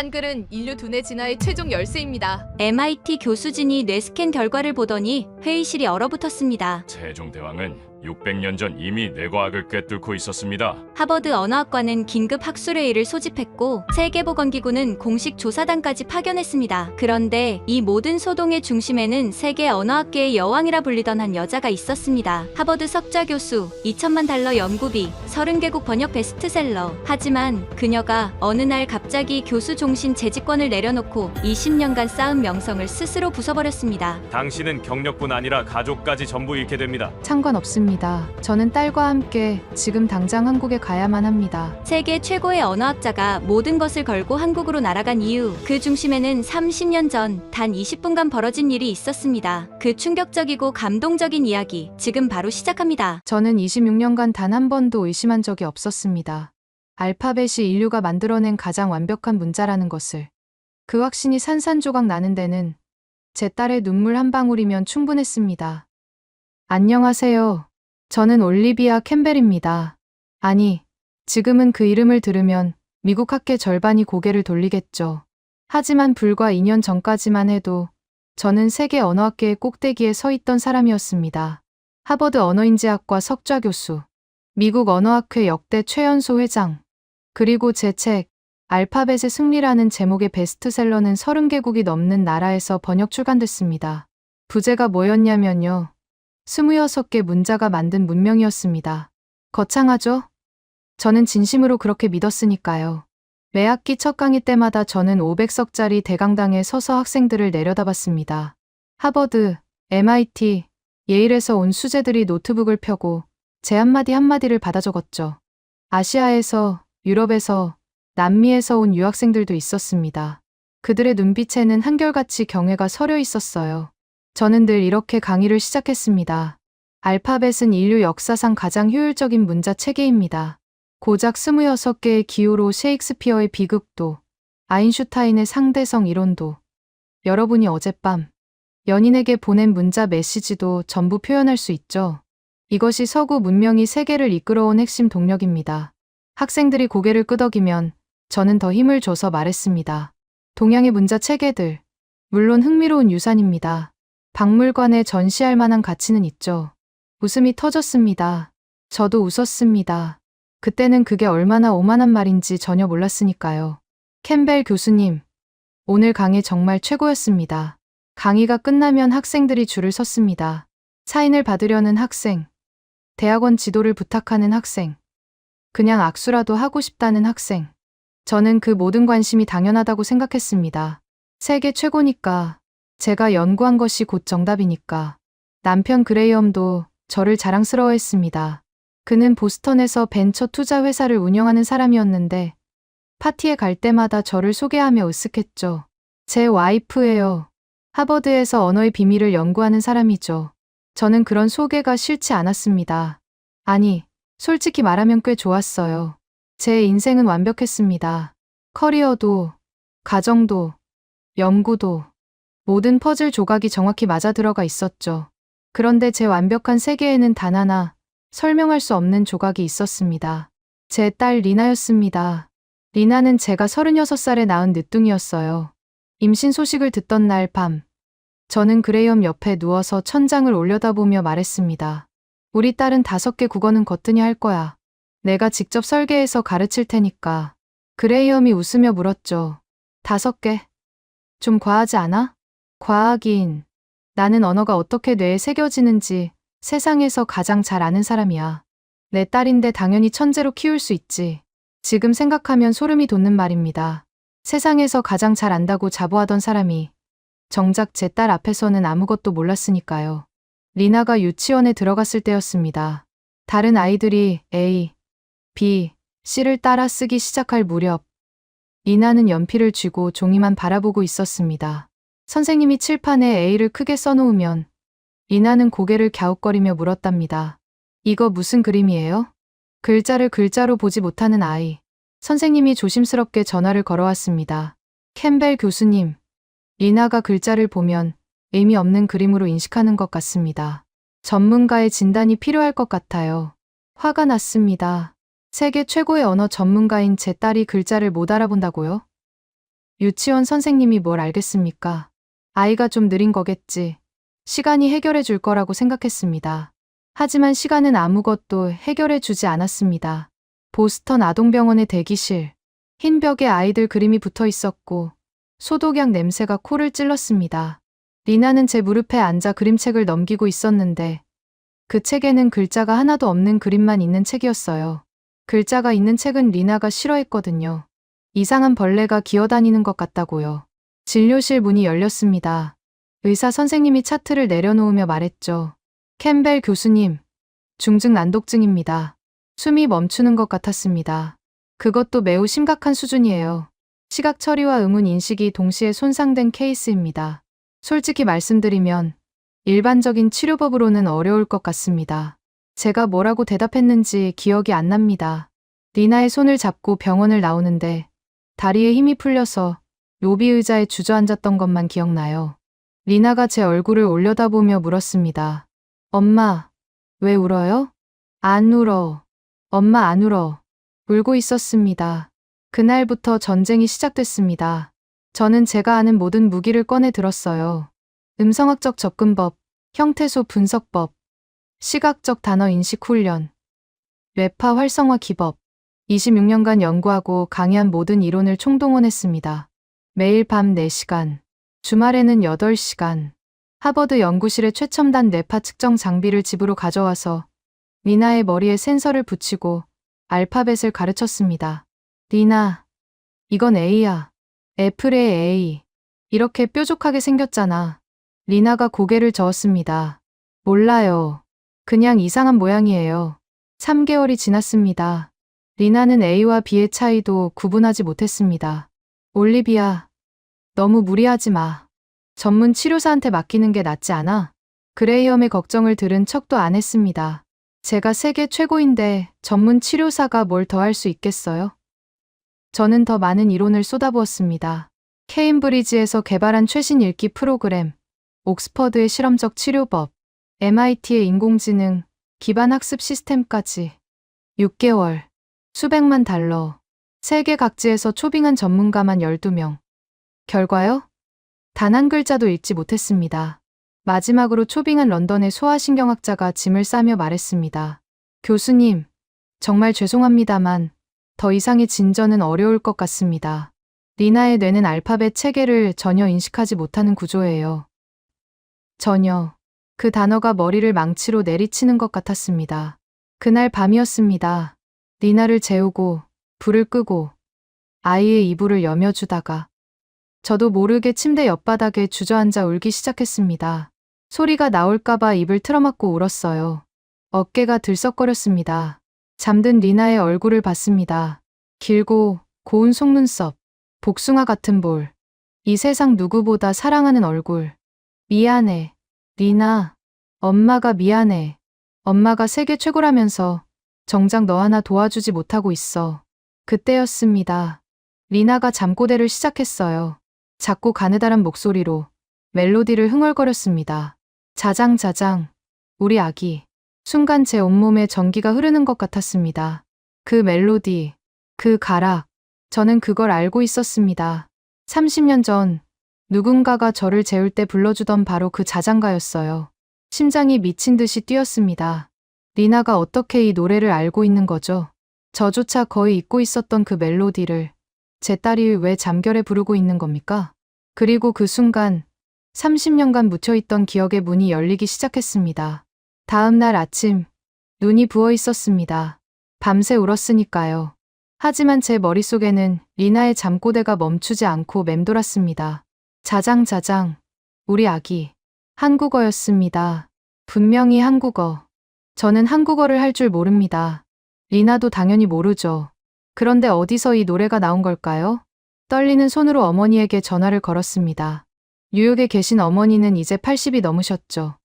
한글은 인류 두뇌 진화의 최종 열쇠입니다. MIT 교수진이 뇌스캔 결과를 보더니 회의실이 얼어붙었습니다. 세종대왕은 600년 전 이미 뇌과학을 꿰뚫고 있었습니다. 하버드 언어학과는 긴급 학술회의를 소집했고 세계보건기구는 공식 조사단까지 파견했습니다. 그런데 이 모든 소동의 중심에는 세계 언어학계의 여왕이라 불리던 한 여자가 있었습니다. 하버드 석좌 교수, 2천만 달러 연구비, 30개국 번역 베스트셀러. 하지만 그녀가 어느 날 갑자기 교수 종신 재직권을 내려놓고 20년간 쌓은 명성을 스스로 부숴버렸습니다. 당신은 경력뿐 아니라 가족까지 전부 잃게 됩니다. 상관없습니다. 저는 딸과 함께 지금 당장 한국에 가야만 합니다. 세계 최고의 언어학자가 모든 것을 걸고 한국으로 날아간 이유, 그 중심에는 30년 전 단 20분간 벌어진 일이 있었습니다. 그 충격적이고 감동적인 이야기, 지금 바로 시작합니다. 저는 26년간 단 한 번도 의심한 적이 없었습니다. 알파벳이 인류가 만들어낸 가장 완벽한 문자라는 것을. 그 확신이 산산조각 나는 데는 제 딸의 눈물 한 방울이면 충분했습니다. 안녕하세요. 저는 올리비아 캠벨입니다. 아니, 지금은 그 이름을 들으면 미국 학계 절반이 고개를 돌리겠죠. 하지만 불과 2년 전까지만 해도 저는 세계 언어학계의 꼭대기에 서 있던 사람이었습니다. 하버드 언어인지학과 석좌 교수, 미국 언어학회 역대 최연소 회장, 그리고 제 책 알파벳의 승리라는 제목의 베스트셀러는 30개국이 넘는 나라에서 번역 출간됐습니다. 부제가 뭐였냐면요. 26개 문자가 만든 문명이었습니다. 거창하죠? 저는 진심으로 그렇게 믿었으니까요. 매 학기 첫 강의 때마다 저는 500석짜리 대강당에 서서 학생들을 내려다봤습니다. 하버드, MIT, 예일에서 온 수재들이 노트북을 펴고 제 한마디 한마디를 받아 적었죠. 아시아에서, 유럽에서, 남미에서 온 유학생들도 있었습니다. 그들의 눈빛에는 한결같이 경애가 서려 있었어요. 저는 늘 이렇게 강의를 시작했습니다. 알파벳은 인류 역사상 가장 효율적인 문자 체계입니다. 고작 26개의 기호로 셰익스피어의 비극도, 아인슈타인의 상대성 이론도, 여러분이 어젯밤 연인에게 보낸 문자 메시지도 전부 표현할 수 있죠. 이것이 서구 문명이 세계를 이끌어온 핵심 동력입니다. 학생들이 고개를 끄덕이면 저는 더 힘을 줘서 말했습니다. 동양의 문자 체계들, 물론 흥미로운 유산입니다. 박물관에 전시할 만한 가치는 있죠. 웃음이 터졌습니다. 저도 웃었습니다. 그때는 그게 얼마나 오만한 말인지 전혀 몰랐으니까요. 캠벨 교수님, 오늘 강의 정말 최고였습니다. 강의가 끝나면 학생들이 줄을 섰습니다. 사인을 받으려는 학생, 대학원 지도를 부탁하는 학생, 그냥 악수라도 하고 싶다는 학생. 저는 그 모든 관심이 당연하다고 생각했습니다. 세계 최고니까, 제가 연구한 것이 곧 정답이니까. 남편 그레이엄도 저를 자랑스러워했습니다. 그는 보스턴에서 벤처 투자 회사를 운영하는 사람이었는데 파티에 갈 때마다 저를 소개하며 으쓱했죠. 제 와이프예요. 하버드에서 언어의 비밀을 연구하는 사람이죠. 저는 그런 소개가 싫지 않았습니다. 아니, 솔직히 말하면 꽤 좋았어요. 제 인생은 완벽했습니다. 커리어도, 가정도, 연구도, 모든 퍼즐 조각이 정확히 맞아 들어가 있었죠. 그런데 제 완벽한 세계에는 단 하나, 설명할 수 없는 조각이 있었습니다. 제 딸 리나였습니다. 리나는 제가 36살에 낳은 늦둥이였어요. 임신 소식을 듣던 날 밤, 저는 그레이엄 옆에 누워서 천장을 올려다보며 말했습니다. 우리 딸은 5개 국어는 거뜬히 할 거야. 내가 직접 설계해서 가르칠 테니까. 그레이엄이 웃으며 물었죠. 5개? 좀 과하지 않아? 과하긴. 나는 언어가 어떻게 뇌에 새겨지는지 세상에서 가장 잘 아는 사람이야. 내 딸인데 당연히 천재로 키울 수 있지. 지금 생각하면 소름이 돋는 말입니다. 세상에서 가장 잘 안다고 자부하던 사람이 정작 제 딸 앞에서는 아무것도 몰랐으니까요. 리나가 유치원에 들어갔을 때였습니다. 다른 아이들이 A, B, C를 따라 쓰기 시작할 무렵 리나는 연필을 쥐고 종이만 바라보고 있었습니다. 선생님이 칠판에 A를 크게 써놓으면 리나는 고개를 갸웃거리며 물었답니다. 이거 무슨 그림이에요? 글자를 글자로 보지 못하는 아이. 선생님이 조심스럽게 전화를 걸어왔습니다. 캠벨 교수님, 리나가 글자를 보면 의미 없는 그림으로 인식하는 것 같습니다. 전문가의 진단이 필요할 것 같아요. 화가 났습니다. 세계 최고의 언어 전문가인 제 딸이 글자를 못 알아본다고요? 유치원 선생님이 뭘 알겠습니까? 아이가 좀 느린 거겠지. 시간이 해결해 줄 거라고 생각했습니다. 하지만 시간은 아무것도 해결해 주지 않았습니다. 보스턴 아동병원의 대기실. 흰 벽에 아이들 그림이 붙어 있었고 소독약 냄새가 코를 찔렀습니다. 리나는 제 무릎에 앉아 그림책을 넘기고 있었는데 그 책에는 글자가 하나도 없는 그림만 있는 책이었어요. 글자가 있는 책은 리나가 싫어했거든요. 이상한 벌레가 기어다니는 것 같다고요. 진료실 문이 열렸습니다. 의사 선생님이 차트를 내려놓으며 말했죠. 캠벨 교수님, 중증 난독증입니다. 숨이 멈추는 것 같았습니다. 그것도 매우 심각한 수준이에요. 시각 처리와 음운 인식이 동시에 손상된 케이스입니다. 솔직히 말씀드리면 일반적인 치료법으로는 어려울 것 같습니다. 제가 뭐라고 대답했는지 기억이 안 납니다. 리나의 손을 잡고 병원을 나오는데 다리에 힘이 풀려서 로비 의자에 주저앉았던 것만 기억나요. 리나가 제 얼굴을 올려다보며 물었습니다. 엄마, 왜 울어요? 안 울어. 엄마 안 울어. 울고 있었습니다. 그날부터 전쟁이 시작됐습니다. 저는 제가 아는 모든 무기를 꺼내 들었어요. 음성학적 접근법, 형태소 분석법, 시각적 단어 인식 훈련, 뇌파 활성화 기법, 26년간 연구하고 강의한 모든 이론을 총동원했습니다. 매일 밤 4시간, 주말에는 8시간, 하버드 연구실의 최첨단 뇌파 측정 장비를 집으로 가져와서 리나의 머리에 센서를 붙이고 알파벳을 가르쳤습니다. 리나, 이건 A야. 애플의 A. 이렇게 뾰족하게 생겼잖아. 리나가 고개를 저었습니다. 몰라요. 그냥 이상한 모양이에요. 3개월이 지났습니다. 리나는 A와 B의 차이도 구분하지 못했습니다. 올리비아, 너무 무리하지 마. 전문 치료사한테 맡기는 게 낫지 않아? 그레이엄의 걱정을 들은 척도 안 했습니다. 제가 세계 최고인데 전문 치료사가 뭘 더 할 수 있겠어요? 저는 더 많은 이론을 쏟아부었습니다. 케임브리지에서 개발한 최신 읽기 프로그램, 옥스퍼드의 실험적 치료법, MIT의 인공지능, 기반 학습 시스템까지. 6개월, 수백만 달러, 세계 각지에서 초빙한 전문가만 12명. 결과요? 단 한 글자도 읽지 못했습니다. 마지막으로 초빙한 런던의 소아신경학자가 짐을 싸며 말했습니다. 교수님, 정말 죄송합니다만 더 이상의 진전은 어려울 것 같습니다. 리나의 뇌는 알파벳 체계를 전혀 인식하지 못하는 구조예요. 전혀. 그 단어가 머리를 망치로 내리치는 것 같았습니다. 그날 밤이었습니다. 리나를 재우고 불을 끄고 아이의 이불을 여며주다가 저도 모르게 침대 옆바닥에 주저앉아 울기 시작했습니다. 소리가 나올까봐 입을 틀어막고 울었어요. 어깨가 들썩거렸습니다. 잠든 리나의 얼굴을 봤습니다. 길고 고운 속눈썹, 복숭아 같은 볼. 이 세상 누구보다 사랑하는 얼굴. 미안해. 리나. 엄마가 미안해. 엄마가 세계 최고라면서 정작 너 하나 도와주지 못하고 있어. 그때였습니다. 리나가 잠꼬대를 시작했어요. 작고 가느다란 목소리로 멜로디를 흥얼거렸습니다. 자장자장, 우리 아기. 순간 제 온몸에 전기가 흐르는 것 같았습니다. 그 멜로디, 그 가락, 저는 그걸 알고 있었습니다. 30년 전 누군가가 저를 재울 때 불러주던 바로 그 자장가였어요. 심장이 미친 듯이 뛰었습니다. 리나가 어떻게 이 노래를 알고 있는 거죠? 저조차 거의 잊고 있었던 그 멜로디를 제 딸이 왜 잠결에 부르고 있는 겁니까? 그리고 그 순간 30년간 묻혀있던 기억의 문이 열리기 시작했습니다. 다음 날 아침 눈이 부어 있었습니다. 밤새 울었으니까요. 하지만 제 머릿속에는 리나의 잠꼬대가 멈추지 않고 맴돌았습니다. 자장자장, 우리 아기. 한국어였습니다. 분명히 한국어. 저는 한국어를 할 줄 모릅니다. 리나도 당연히 모르죠. 그런데 어디서 이 노래가 나온 걸까요? 떨리는 손으로 어머니에게 전화를 걸었습니다. 뉴욕에 계신 어머니는 이제 80이 넘으셨죠.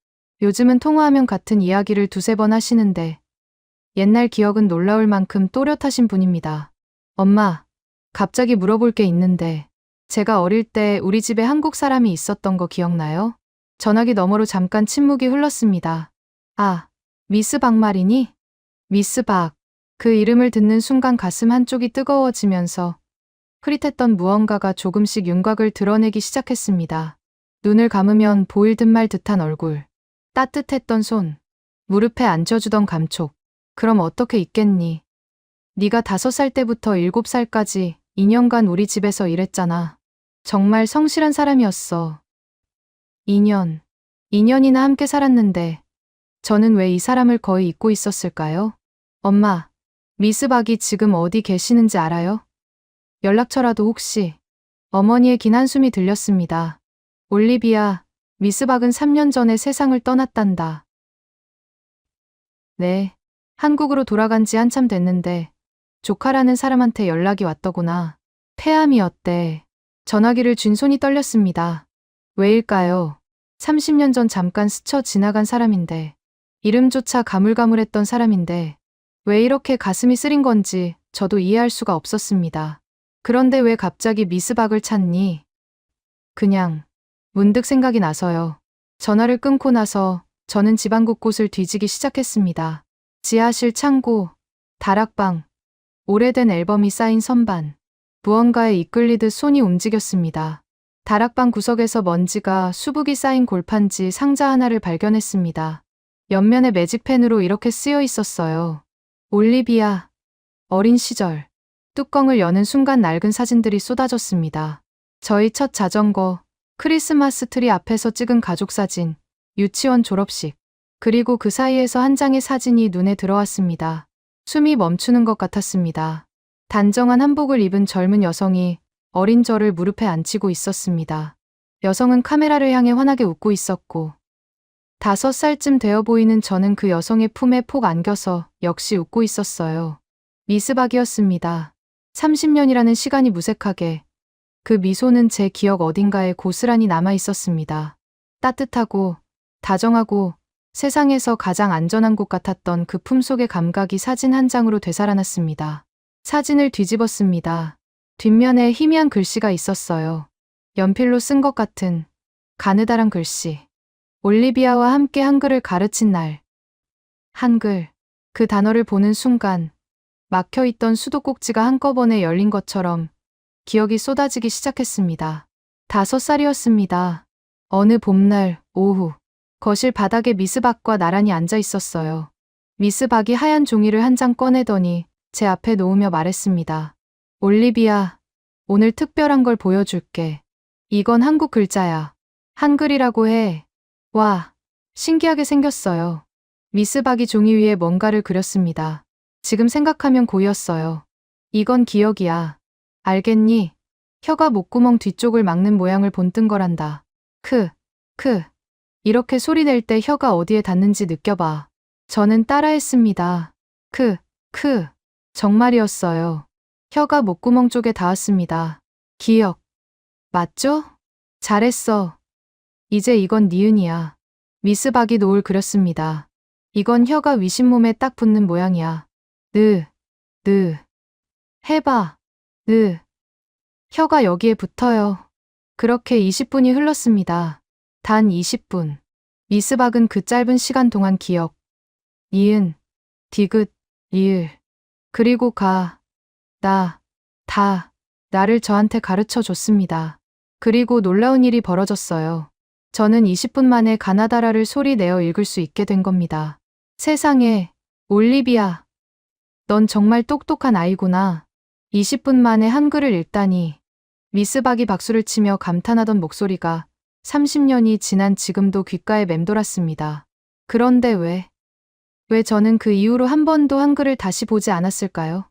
요즘은 통화하면 같은 이야기를 두세 번 하시는데 옛날 기억은 놀라울 만큼 또렷하신 분입니다. 엄마, 갑자기 물어볼 게 있는데 제가 어릴 때 우리 집에 한국 사람이 있었던 거 기억나요? 전화기 너머로 잠깐 침묵이 흘렀습니다. 아, 미스 박 말이니? 미스 박. 그 이름을 듣는 순간 가슴 한쪽이 뜨거워지면서 흐릿했던 무언가가 조금씩 윤곽을 드러내기 시작했습니다. 눈을 감으면 보일 듯 말 듯한 얼굴, 따뜻했던 손, 무릎에 앉혀주던 감촉. 그럼 어떻게 있겠니? 네가 5살 때부터 7살까지 2년간 우리 집에서 일했잖아. 정말 성실한 사람이었어. 2년이나 함께 살았는데 저는 왜 이 사람을 거의 잊고 있었을까요? 엄마, 미스 박이 지금 어디 계시는지 알아요? 연락처라도 혹시? 어머니의 긴 한숨이 들렸습니다. 올리비아, 미스 박은 3년 전에 세상을 떠났단다. 네, 한국으로 돌아간 지 한참 됐는데 조카라는 사람한테 연락이 왔더구나. 폐암이었대. 전화기를 쥔 손이 떨렸습니다. 왜일까요? 30년 전 잠깐 스쳐 지나간 사람인데, 이름조차 가물가물했던 사람인데, 왜 이렇게 가슴이 쓰린 건지 저도 이해할 수가 없었습니다. 그런데 왜 갑자기 미스 박을 찾니? 그냥 문득 생각이 나서요. 전화를 끊고 나서 저는 집안 곳곳을 뒤지기 시작했습니다. 지하실 창고, 다락방, 오래된 앨범이 쌓인 선반, 무언가에 이끌리듯 손이 움직였습니다. 다락방 구석에서 먼지가 수북이 쌓인 골판지 상자 하나를 발견했습니다. 옆면에 매직펜으로 이렇게 쓰여 있었어요. 올리비아, 어린 시절. 뚜껑을 여는 순간 낡은 사진들이 쏟아졌습니다. 저희 첫 자전거, 크리스마스 트리 앞에서 찍은 가족 사진, 유치원 졸업식, 그리고 그 사이에서 한 장의 사진이 눈에 들어왔습니다. 숨이 멈추는 것 같았습니다. 단정한 한복을 입은 젊은 여성이 어린 저를 무릎에 앉히고 있었습니다. 여성은 카메라를 향해 환하게 웃고 있었고, 5살쯤 되어 보이는 저는 그 여성의 품에 폭 안겨서 역시 웃고 있었어요. 미스 박이었습니다. 30년이라는 시간이 무색하게, 그 미소는 제 기억 어딘가에 고스란히 남아 있었습니다. 따뜻하고, 다정하고, 세상에서 가장 안전한 곳 같았던 그 품속의 감각이 사진 한 장으로 되살아났습니다. 사진을 뒤집었습니다. 뒷면에 희미한 글씨가 있었어요. 연필로 쓴 것 같은 가느다란 글씨. 올리비아와 함께 한글을 가르친 날. 한글. 그 단어를 보는 순간 막혀있던 수도꼭지가 한꺼번에 열린 것처럼 기억이 쏟아지기 시작했습니다. 5살이었습니다. 어느 봄날 오후 거실 바닥에 미스 박과 나란히 앉아 있었어요. 미스 박이 하얀 종이를 한 장 꺼내더니 제 앞에 놓으며 말했습니다. 올리비아, 오늘 특별한 걸 보여줄게. 이건 한국 글자야. 한글이라고 해. 와, 신기하게 생겼어요. 미스 박이 종이 위에 뭔가를 그렸습니다. 지금 생각하면 고였어요. 이건 기억이야. 알겠니? 혀가 목구멍 뒤쪽을 막는 모양을 본뜬거란다. 이렇게 소리 낼 때 혀가 어디에 닿는지 느껴봐. 저는 따라했습니다. 정말이었어요. 혀가 목구멍 쪽에 닿았습니다. 기억. 맞죠? 잘했어. 이제 이건 니은이야. 미스 박이 노을 그렸습니다. 이건 혀가 위신몸에 딱 붙는 모양이야. 해봐. 혀가 여기에 붙어요. 그렇게 20분이 흘렀습니다. 단 20분. 미스 박은 그 짧은 시간 동안 기억, 니은, 디귿, 리을, 그리고 나를 저한테 가르쳐 줬습니다. 그리고 놀라운 일이 벌어졌어요. 저는 20분 만에 가나다라를 소리 내어 읽을 수 있게 된 겁니다. 세상에, 올리비아, 넌 정말 똑똑한 아이구나. 20분 만에 한글을 읽다니. 미스 박이 박수를 치며 감탄하던 목소리가 30년이 지난 지금도 귓가에 맴돌았습니다. 그런데 왜 저는 그 이후로 한 번도 한글을 다시 보지 않았을까요?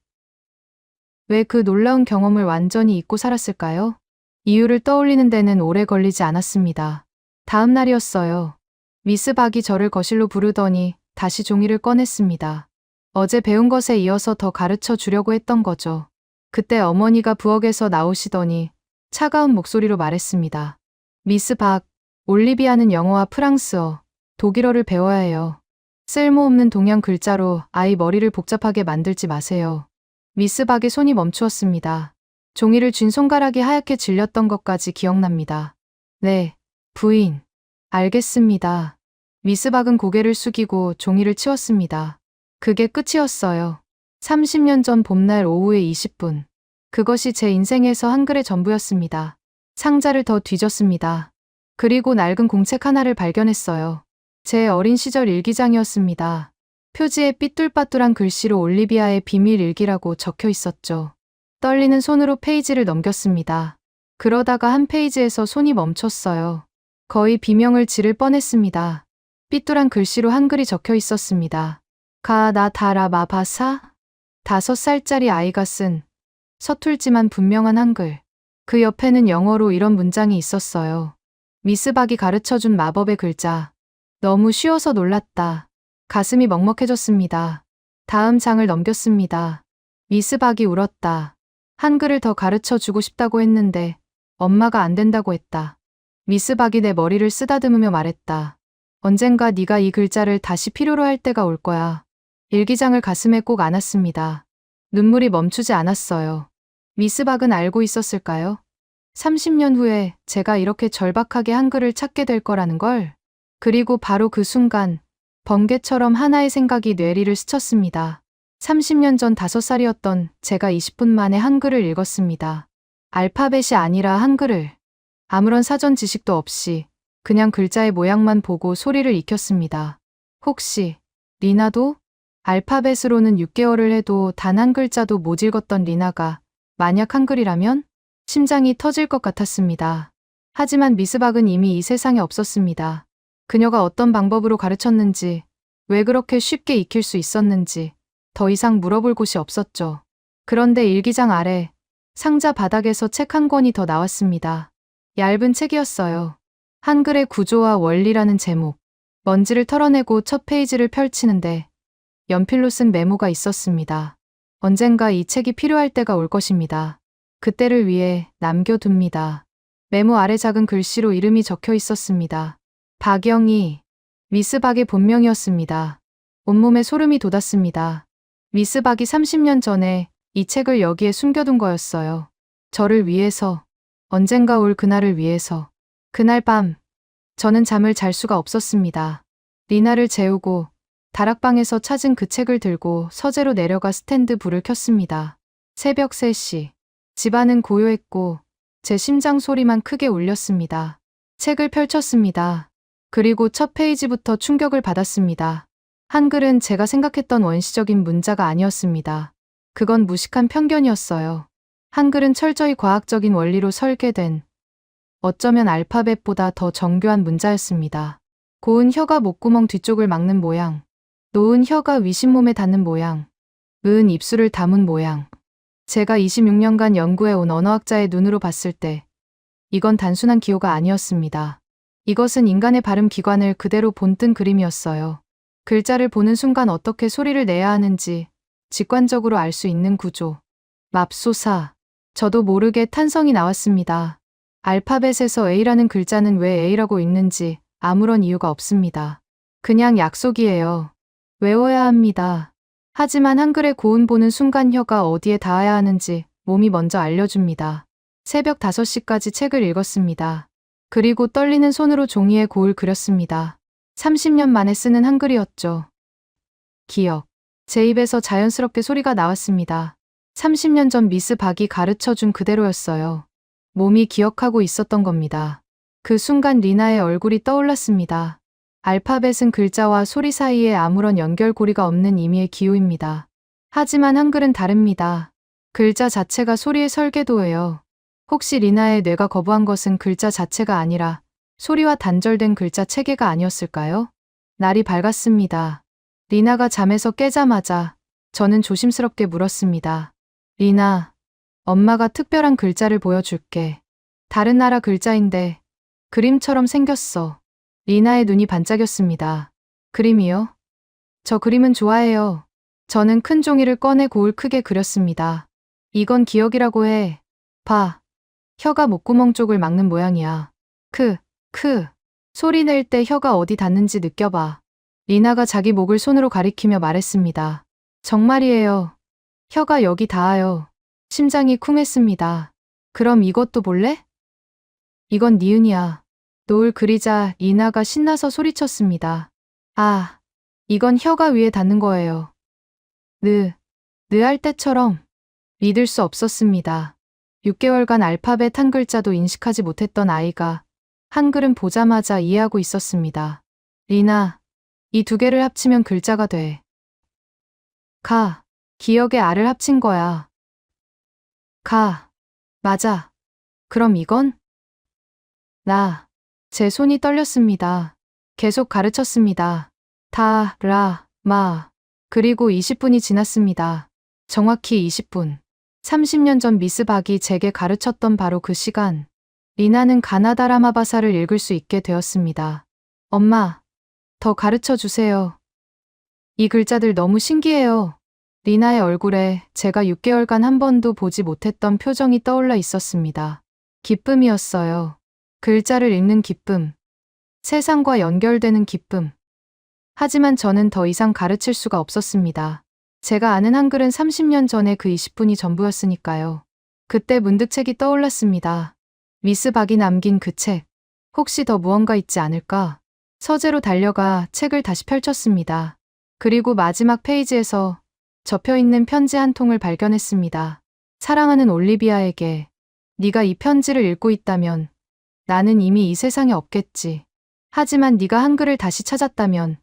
왜 그 놀라운 경험을 완전히 잊고 살았을까요? 이유를 떠올리는 데는 오래 걸리지 않았습니다. 다음 날이었어요. 미스 박이 저를 거실로 부르더니 다시 종이를 꺼냈습니다. 어제 배운 것에 이어서 더 가르쳐 주려고 했던 거죠. 그때 어머니가 부엌에서 나오시더니 차가운 목소리로 말했습니다. 미스 박, 올리비아는 영어와 프랑스어, 독일어를 배워야 해요. 쓸모없는 동양 글자로 아이 머리를 복잡하게 만들지 마세요. 미스 박의 손이 멈추었습니다. 종이를 쥔 손가락이 하얗게 질렸던 것까지 기억납니다. 네, 부인. 알겠습니다. 미스 박은 고개를 숙이고 종이를 치웠습니다. 그게 끝이었어요. 30년 전 봄날 오후에 20분. 그것이 제 인생에서 한글의 전부였습니다. 상자를 더 뒤졌습니다. 그리고 낡은 공책 하나를 발견했어요. 제 어린 시절 일기장이었습니다. 표지에 삐뚤빠뚤한 글씨로 올리비아의 비밀 일기라고 적혀 있었죠. 떨리는 손으로 페이지를 넘겼습니다. 그러다가 한 페이지에서 손이 멈췄어요. 거의 비명을 지를 뻔했습니다. 삐뚤한 글씨로 한글이 적혀 있었습니다. 나 다라 마바사? 5살짜리 아이가 쓴 서툴지만 분명한 한글. 그 옆에는 영어로 이런 문장이 있었어요. 미스 박이 가르쳐준 마법의 글자. 너무 쉬워서 놀랐다. 가슴이 먹먹해졌습니다. 다음 장을 넘겼습니다. 미스 박이 울었다. 한글을 더 가르쳐 주고 싶다고 했는데 엄마가 안 된다고 했다. 미스 박이 내 머리를 쓰다듬으며 말했다. 언젠가 네가 이 글자를 다시 필요로 할 때가 올 거야. 일기장을 가슴에 꼭 안았습니다. 눈물이 멈추지 않았어요. 미스 박은 알고 있었을까요? 30년 후에 제가 이렇게 절박하게 한글을 찾게 될 거라는 걸. 그리고 바로 그 순간 번개처럼 하나의 생각이 뇌리를 스쳤습니다. 30년 전 5살이었던 제가 20분 만에 한글을 읽었습니다. 알파벳이 아니라 한글을. 아무런 사전 지식도 없이 그냥 글자의 모양만 보고 소리를 익혔습니다. 혹시 리나도? 알파벳으로는 6개월을 해도 단 한 글자도 못 읽었던 리나가 만약 한글이라면? 심장이 터질 것 같았습니다. 하지만 미스 박은 이미 이 세상에 없었습니다. 그녀가 어떤 방법으로 가르쳤는지, 왜 그렇게 쉽게 익힐 수 있었는지 더 이상 물어볼 곳이 없었죠. 그런데 일기장 아래 상자 바닥에서 책 한 권이 더 나왔습니다. 얇은 책이었어요. 한글의 구조와 원리라는 제목. 먼지를 털어내고 첫 페이지를 펼치는데 연필로 쓴 메모가 있었습니다. 언젠가 이 책이 필요할 때가 올 것입니다. 그때를 위해 남겨둡니다. 메모 아래 작은 글씨로 이름이 적혀 있었습니다. 박영희. 미스 박의 본명이었습니다. 온몸에 소름이 돋았습니다. 미스 박이 30년 전에 이 책을 여기에 숨겨둔 거였어요. 저를 위해서, 언젠가 올 그날을 위해서. 그날 밤, 저는 잠을 잘 수가 없었습니다. 리나를 재우고 다락방에서 찾은 그 책을 들고 서재로 내려가 스탠드 불을 켰습니다. 새벽 3시. 집안은 고요했고 제 심장 소리만 크게 울렸습니다. 책을 펼쳤습니다. 그리고 첫 페이지부터 충격을 받았습니다. 한글은 제가 생각했던 원시적인 문자가 아니었습니다. 그건 무식한 편견이었어요. 한글은 철저히 과학적인 원리로 설계된, 어쩌면 알파벳보다 더 정교한 문자였습니다. 고운 혀가 목구멍 뒤쪽을 막는 모양, 놓은 혀가 위신몸에 닿는 모양, 으은 입술을 담은 모양. 제가 26년간 연구해온 언어학자의 눈으로 봤을 때 이건 단순한 기호가 아니었습니다. 이것은 인간의 발음 기관을 그대로 본뜬 그림이었어요. 글자를 보는 순간 어떻게 소리를 내야 하는지 직관적으로 알 수 있는 구조. 맙소사. 저도 모르게 탄성이 나왔습니다. 알파벳에서 A라는 글자는 왜 A라고 읽는지 아무런 이유가 없습니다. 그냥 약속이에요. 외워야 합니다. 하지만 한글의 고운 보는 순간 혀가 어디에 닿아야 하는지 몸이 먼저 알려줍니다. 새벽 5시까지 책을 읽었습니다. 그리고 떨리는 손으로 종이에 고을 그렸습니다. 30년 만에 쓰는 한글이었죠. 기억. 제 입에서 자연스럽게 소리가 나왔습니다. 30년 전 미스 박이 가르쳐준 그대로였어요. 몸이 기억하고 있었던 겁니다. 그 순간 리나의 얼굴이 떠올랐습니다. 알파벳은 글자와 소리 사이에 아무런 연결고리가 없는 임의의 기호입니다. 하지만 한글은 다릅니다. 글자 자체가 소리의 설계도예요. 혹시 리나의 뇌가 거부한 것은 글자 자체가 아니라 소리와 단절된 글자 체계가 아니었을까요? 날이 밝았습니다. 리나가 잠에서 깨자마자 저는 조심스럽게 물었습니다. 리나, 엄마가 특별한 글자를 보여줄게. 다른 나라 글자인데 그림처럼 생겼어. 리나의 눈이 반짝였습니다. 그림이요? 저 그림은 좋아해요. 저는 큰 종이를 꺼내 고을 크게 그렸습니다. 이건 기억이라고 해. 봐. 혀가 목구멍 쪽을 막는 모양이야. 소리 낼 때 혀가 어디 닿는지 느껴봐. 리나가 자기 목을 손으로 가리키며 말했습니다. 정말이에요. 혀가 여기 닿아요. 심장이 쿵했습니다. 그럼 이것도 볼래? 이건 니은이야. 노을 그리자 리나가 신나서 소리쳤습니다. 아, 이건 혀가 위에 닿는 거예요. 느 할 때처럼. 믿을 수 없었습니다. 6개월간 알파벳 한 글자도 인식하지 못했던 아이가 한글은 보자마자 이해하고 있었습니다. 리나, 이 두 개를 합치면 글자가 돼. 기억의 알을 합친 거야. 맞아. 그럼 이건? 제 손이 떨렸습니다. 계속 가르쳤습니다. 그리고 20분이 지났습니다. 정확히 20분. 30년 전 미스 박이 제게 가르쳤던 바로 그 시간. 리나는 가나다 라마바사를 읽을 수 있게 되었습니다. 엄마, 더 가르쳐 주세요. 이 글자들 너무 신기해요. 리나의 얼굴에 제가 6개월간 한 번도 보지 못했던 표정이 떠올라 있었습니다. 기쁨이었어요. 글자를 읽는 기쁨. 세상과 연결되는 기쁨. 하지만 저는 더 이상 가르칠 수가 없었습니다. 제가 아는 한글은 30년 전에 그 20분이 전부였으니까요. 그때 문득 책이 떠올랐습니다. 미스 박이 남긴 그 책. 혹시 더 무언가 있지 않을까? 서재로 달려가 책을 다시 펼쳤습니다. 그리고 마지막 페이지에서 접혀있는 편지 한 통을 발견했습니다. 사랑하는 올리비아에게, 네가 이 편지를 읽고 있다면 나는 이미 이 세상에 없겠지. 하지만 네가 한글을 다시 찾았다면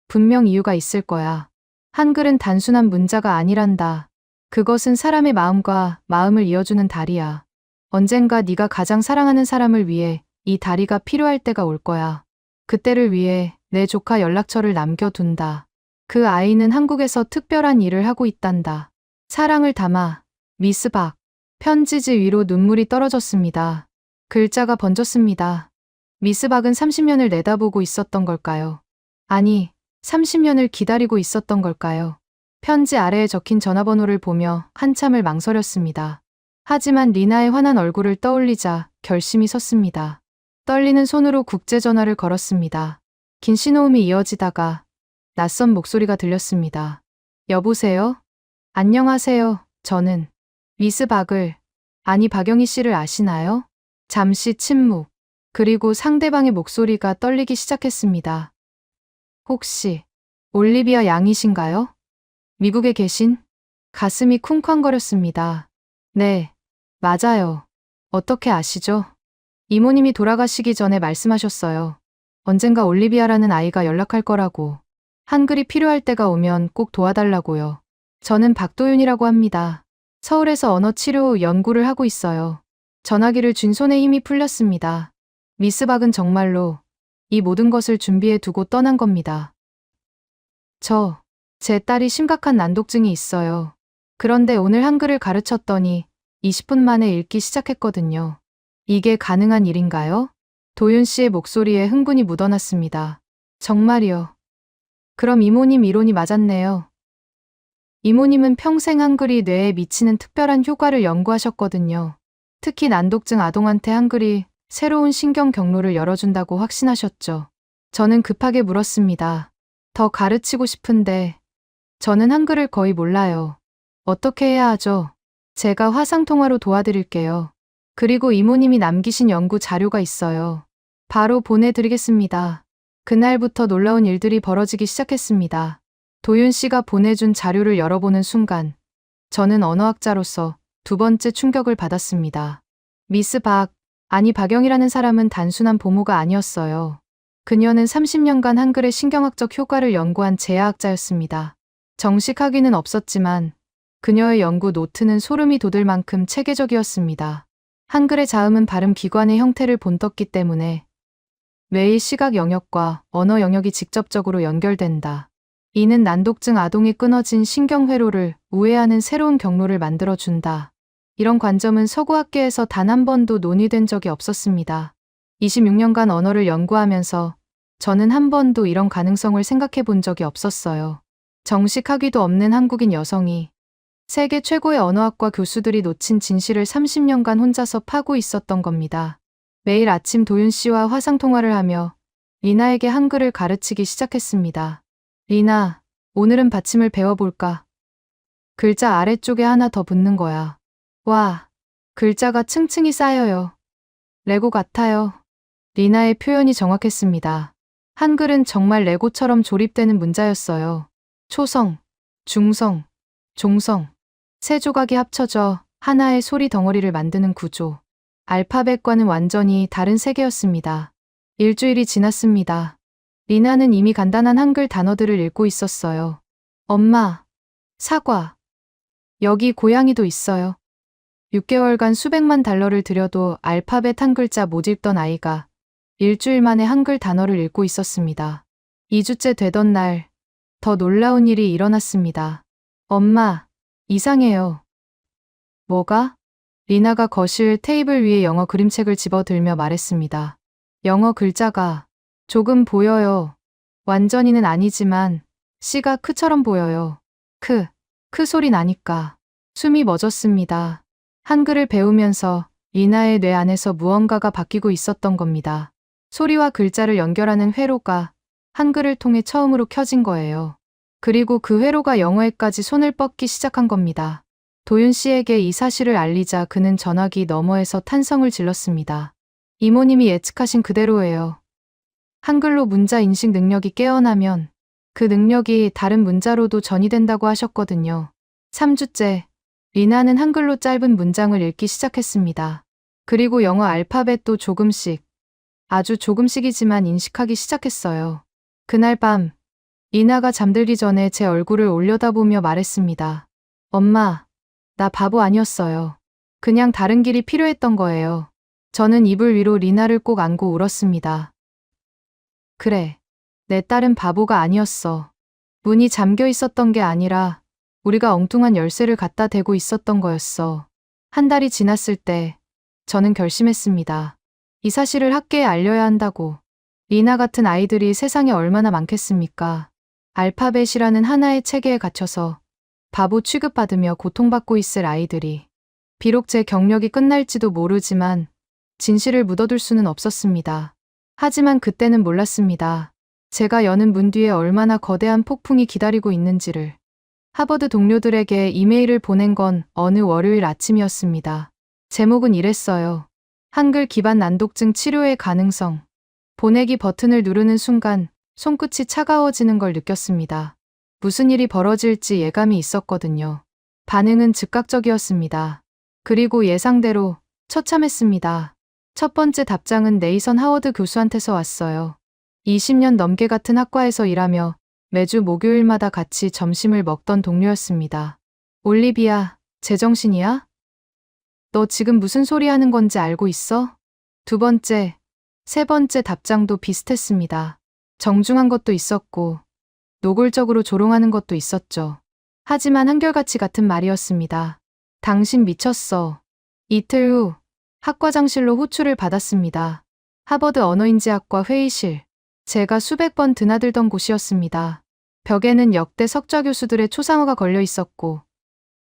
분명 이유가 있을 거야. 한글은 단순한 문자가 아니란다. 그것은 사람의 마음과 마음을 이어주는 다리야. 언젠가 네가 가장 사랑하는 사람을 위해 이 다리가 필요할 때가 올 거야. 그때를 위해 내 조카 연락처를 남겨둔다. 그 아이는 한국에서 특별한 일을 하고 있단다. 사랑을 담아, 미스 박. 편지지 위로 눈물이 떨어졌습니다. 글자가 번졌습니다. 미스 박은 30년을 내다보고 있었던 걸까요? 아니, 30년을 기다리고 있었던 걸까요? 편지 아래에 적힌 전화번호를 보며 한참을 망설였습니다. 하지만 리나의 환한 얼굴을 떠올리자 결심이 섰습니다. 떨리는 손으로 국제전화를 걸었습니다. 긴 신호음이 이어지다가 낯선 목소리가 들렸습니다. 여보세요? 안녕하세요. 저는 미스 박을, 아니 박영희 씨를 아시나요? 잠시 침묵. 그리고 상대방의 목소리가 떨리기 시작했습니다. 혹시 올리비아 양이신가요? 미국에 계신? 가슴이 쿵쾅거렸습니다. 네, 맞아요. 어떻게 아시죠? 이모님이 돌아가시기 전에 말씀하셨어요. 언젠가 올리비아라는 아이가 연락할 거라고. 한글이 필요할 때가 오면 꼭 도와달라고요. 저는 박도윤이라고 합니다. 서울에서 언어치료 연구를 하고 있어요. 전화기를 쥔 손에 힘이 풀렸습니다. 미스 박은 정말로 이 모든 것을 준비해 두고 떠난 겁니다. 제 딸이 심각한 난독증이 있어요. 그런데 오늘 한글을 가르쳤더니 20분 만에 읽기 시작했거든요. 이게 가능한 일인가요? 도윤 씨의 목소리에 흥분이 묻어났습니다. 정말이요. 그럼 이모님 이론이 맞았네요. 이모님은 평생 한글이 뇌에 미치는 특별한 효과를 연구하셨거든요. 특히 난독증 아동한테 한글이 새로운 신경 경로를 열어준다고 확신하셨죠. 저는 급하게 물었습니다. 더 가르치고 싶은데 저는 한글을 거의 몰라요. 어떻게 해야 하죠? 제가 화상통화로 도와드릴게요. 그리고 이모님이 남기신 연구 자료가 있어요. 바로 보내드리겠습니다. 그날부터 놀라운 일들이 벌어지기 시작했습니다. 도윤 씨가 보내준 자료를 열어보는 순간 저는 언어학자로서 두 번째 충격을 받았습니다. 미스 박, 아니 박영이라는 사람은 단순한 보모가 아니었어요. 그녀는 30년간 한글의 신경학적 효과를 연구한 재야학자였습니다. 정식 학위는 없었지만 그녀의 연구 노트는 소름이 돋을 만큼 체계적이었습니다. 한글의 자음은 발음 기관의 형태를 본떴기 때문에 매일 시각 영역과 언어 영역이 직접적으로 연결된다. 이는 난독증 아동이 끊어진 신경회로를 우회하는 새로운 경로를 만들어준다. 이런 관점은 서구학계에서 단 한 번도 논의된 적이 없었습니다. 26년간 언어를 연구하면서 저는 한 번도 이런 가능성을 생각해 본 적이 없었어요. 정식 학위도 없는 한국인 여성이 세계 최고의 언어학과 교수들이 놓친 진실을 30년간 혼자서 파고 있었던 겁니다. 매일 아침 도윤 씨와 화상통화를 하며 리나에게 한글을 가르치기 시작했습니다. 리나, 오늘은 받침을 배워볼까? 글자 아래쪽에 하나 더 붙는 거야. 와, 글자가 층층이 쌓여요. 레고 같아요. 리나의 표현이 정확했습니다. 한글은 정말 레고처럼 조립되는 문자였어요. 초성, 중성, 종성. 세 조각이 합쳐져 하나의 소리 덩어리를 만드는 구조. 알파벳과는 완전히 다른 세계였습니다. 일주일이 지났습니다. 리나는 이미 간단한 한글 단어들을 읽고 있었어요. 엄마, 사과. 여기 고양이도 있어요. 6개월간 수백만 달러를 들여도 알파벳 한 글자 못 읽던 아이가 일주일 만에 한글 단어를 읽고 있었습니다. 2주째 되던 날, 더 놀라운 일이 일어났습니다. 엄마, 이상해요. 뭐가? 리나가 거실 테이블 위에 영어 그림책을 집어들며 말했습니다. 영어 글자가 조금 보여요. 완전히는 아니지만 C가 크처럼 보여요. 크 소리 나니까 숨이 멎었습니다. 한글을 배우면서 리나의 뇌 안에서 무언가가 바뀌고 있었던 겁니다. 소리와 글자를 연결하는 회로가 한글을 통해 처음으로 켜진 거예요. 그리고 그 회로가 영어에까지 손을 뻗기 시작한 겁니다. 도윤 씨에게 이 사실을 알리자 그는 전화기 너머에서 탄성을 질렀습니다. 이모님이 예측하신 그대로예요. 한글로 문자 인식 능력이 깨어나면 그 능력이 다른 문자로도 전이된다고 하셨거든요. 3주째, 리나는 한글로 짧은 문장을 읽기 시작했습니다. 그리고 영어 알파벳도 조금씩, 아주 조금씩이지만 인식하기 시작했어요. 그날 밤, 리나가 잠들기 전에 제 얼굴을 올려다보며 말했습니다. 엄마, 나 바보 아니었어요. 그냥 다른 길이 필요했던 거예요. 저는 이불 위로 리나를 꼭 안고 울었습니다. 그래, 내 딸은 바보가 아니었어. 문이 잠겨 있었던 게 아니라 우리가 엉뚱한 열쇠를 갖다 대고 있었던 거였어. 한 달이 지났을 때 저는 결심했습니다. 이 사실을 학계에 알려야 한다고. 리나 같은 아이들이 세상에 얼마나 많겠습니까? 알파벳이라는 하나의 체계에 갇혀서 바보 취급받으며 고통받고 있을 아이들이. 비록 제 경력이 끝날지도 모르지만 진실을 묻어둘 수는 없었습니다. 하지만 그때는 몰랐습니다. 제가 여는 문 뒤에 얼마나 거대한 폭풍이 기다리고 있는지를. 하버드 동료들에게 이메일을 보낸 건 어느 월요일 아침이었습니다. 제목은 이랬어요. 한글 기반 난독증 치료의 가능성. 보내기 버튼을 누르는 순간 손끝이 차가워지는 걸 느꼈습니다. 무슨 일이 벌어질지 예감이 있었거든요. 반응은 즉각적이었습니다. 그리고 예상대로 처참했습니다. 첫 번째 답장은 네이선 하워드 교수한테서 왔어요. 20년 넘게 같은 학과에서 일하며 매주 목요일마다 같이 점심을 먹던 동료였습니다. 올리비아, 제정신이야? 너 지금 무슨 소리 하는 건지 알고 있어? 두 번째, 세 번째 답장도 비슷했습니다. 정중한 것도 있었고 노골적으로 조롱하는 것도 있었죠. 하지만 한결같이 같은 말이었습니다. 당신 미쳤어. 이틀 후 학과장실로 호출을 받았습니다. 하버드 언어인지학과 회의실. 제가 수백 번 드나들던 곳이었습니다. 벽에는 역대 석좌 교수들의 초상화가 걸려 있었고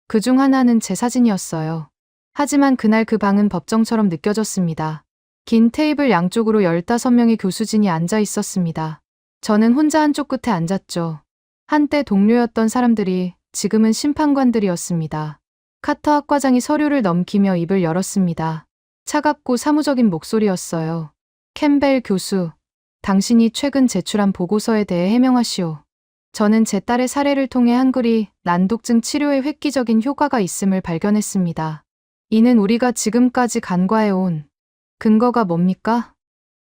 그중 하나는 제 사진이었어요. 하지만 그날 그 방은 법정처럼 느껴졌습니다. 긴 테이블 양쪽으로 15명의 교수진이 앉아 있었습니다. 저는 혼자 한쪽 끝에 앉았죠. 한때 동료였던 사람들이 지금은 심판관들이었습니다. 카터 학과장이 서류를 넘기며 입을 열었습니다. 차갑고 사무적인 목소리였어요. 캠벨 교수, 당신이 최근 제출한 보고서에 대해 해명하시오. 저는 제 딸의 사례를 통해 한글이 난독증 치료에 획기적인 효과가 있음을 발견했습니다. 이는 우리가 지금까지 간과해온 근거가 뭡니까?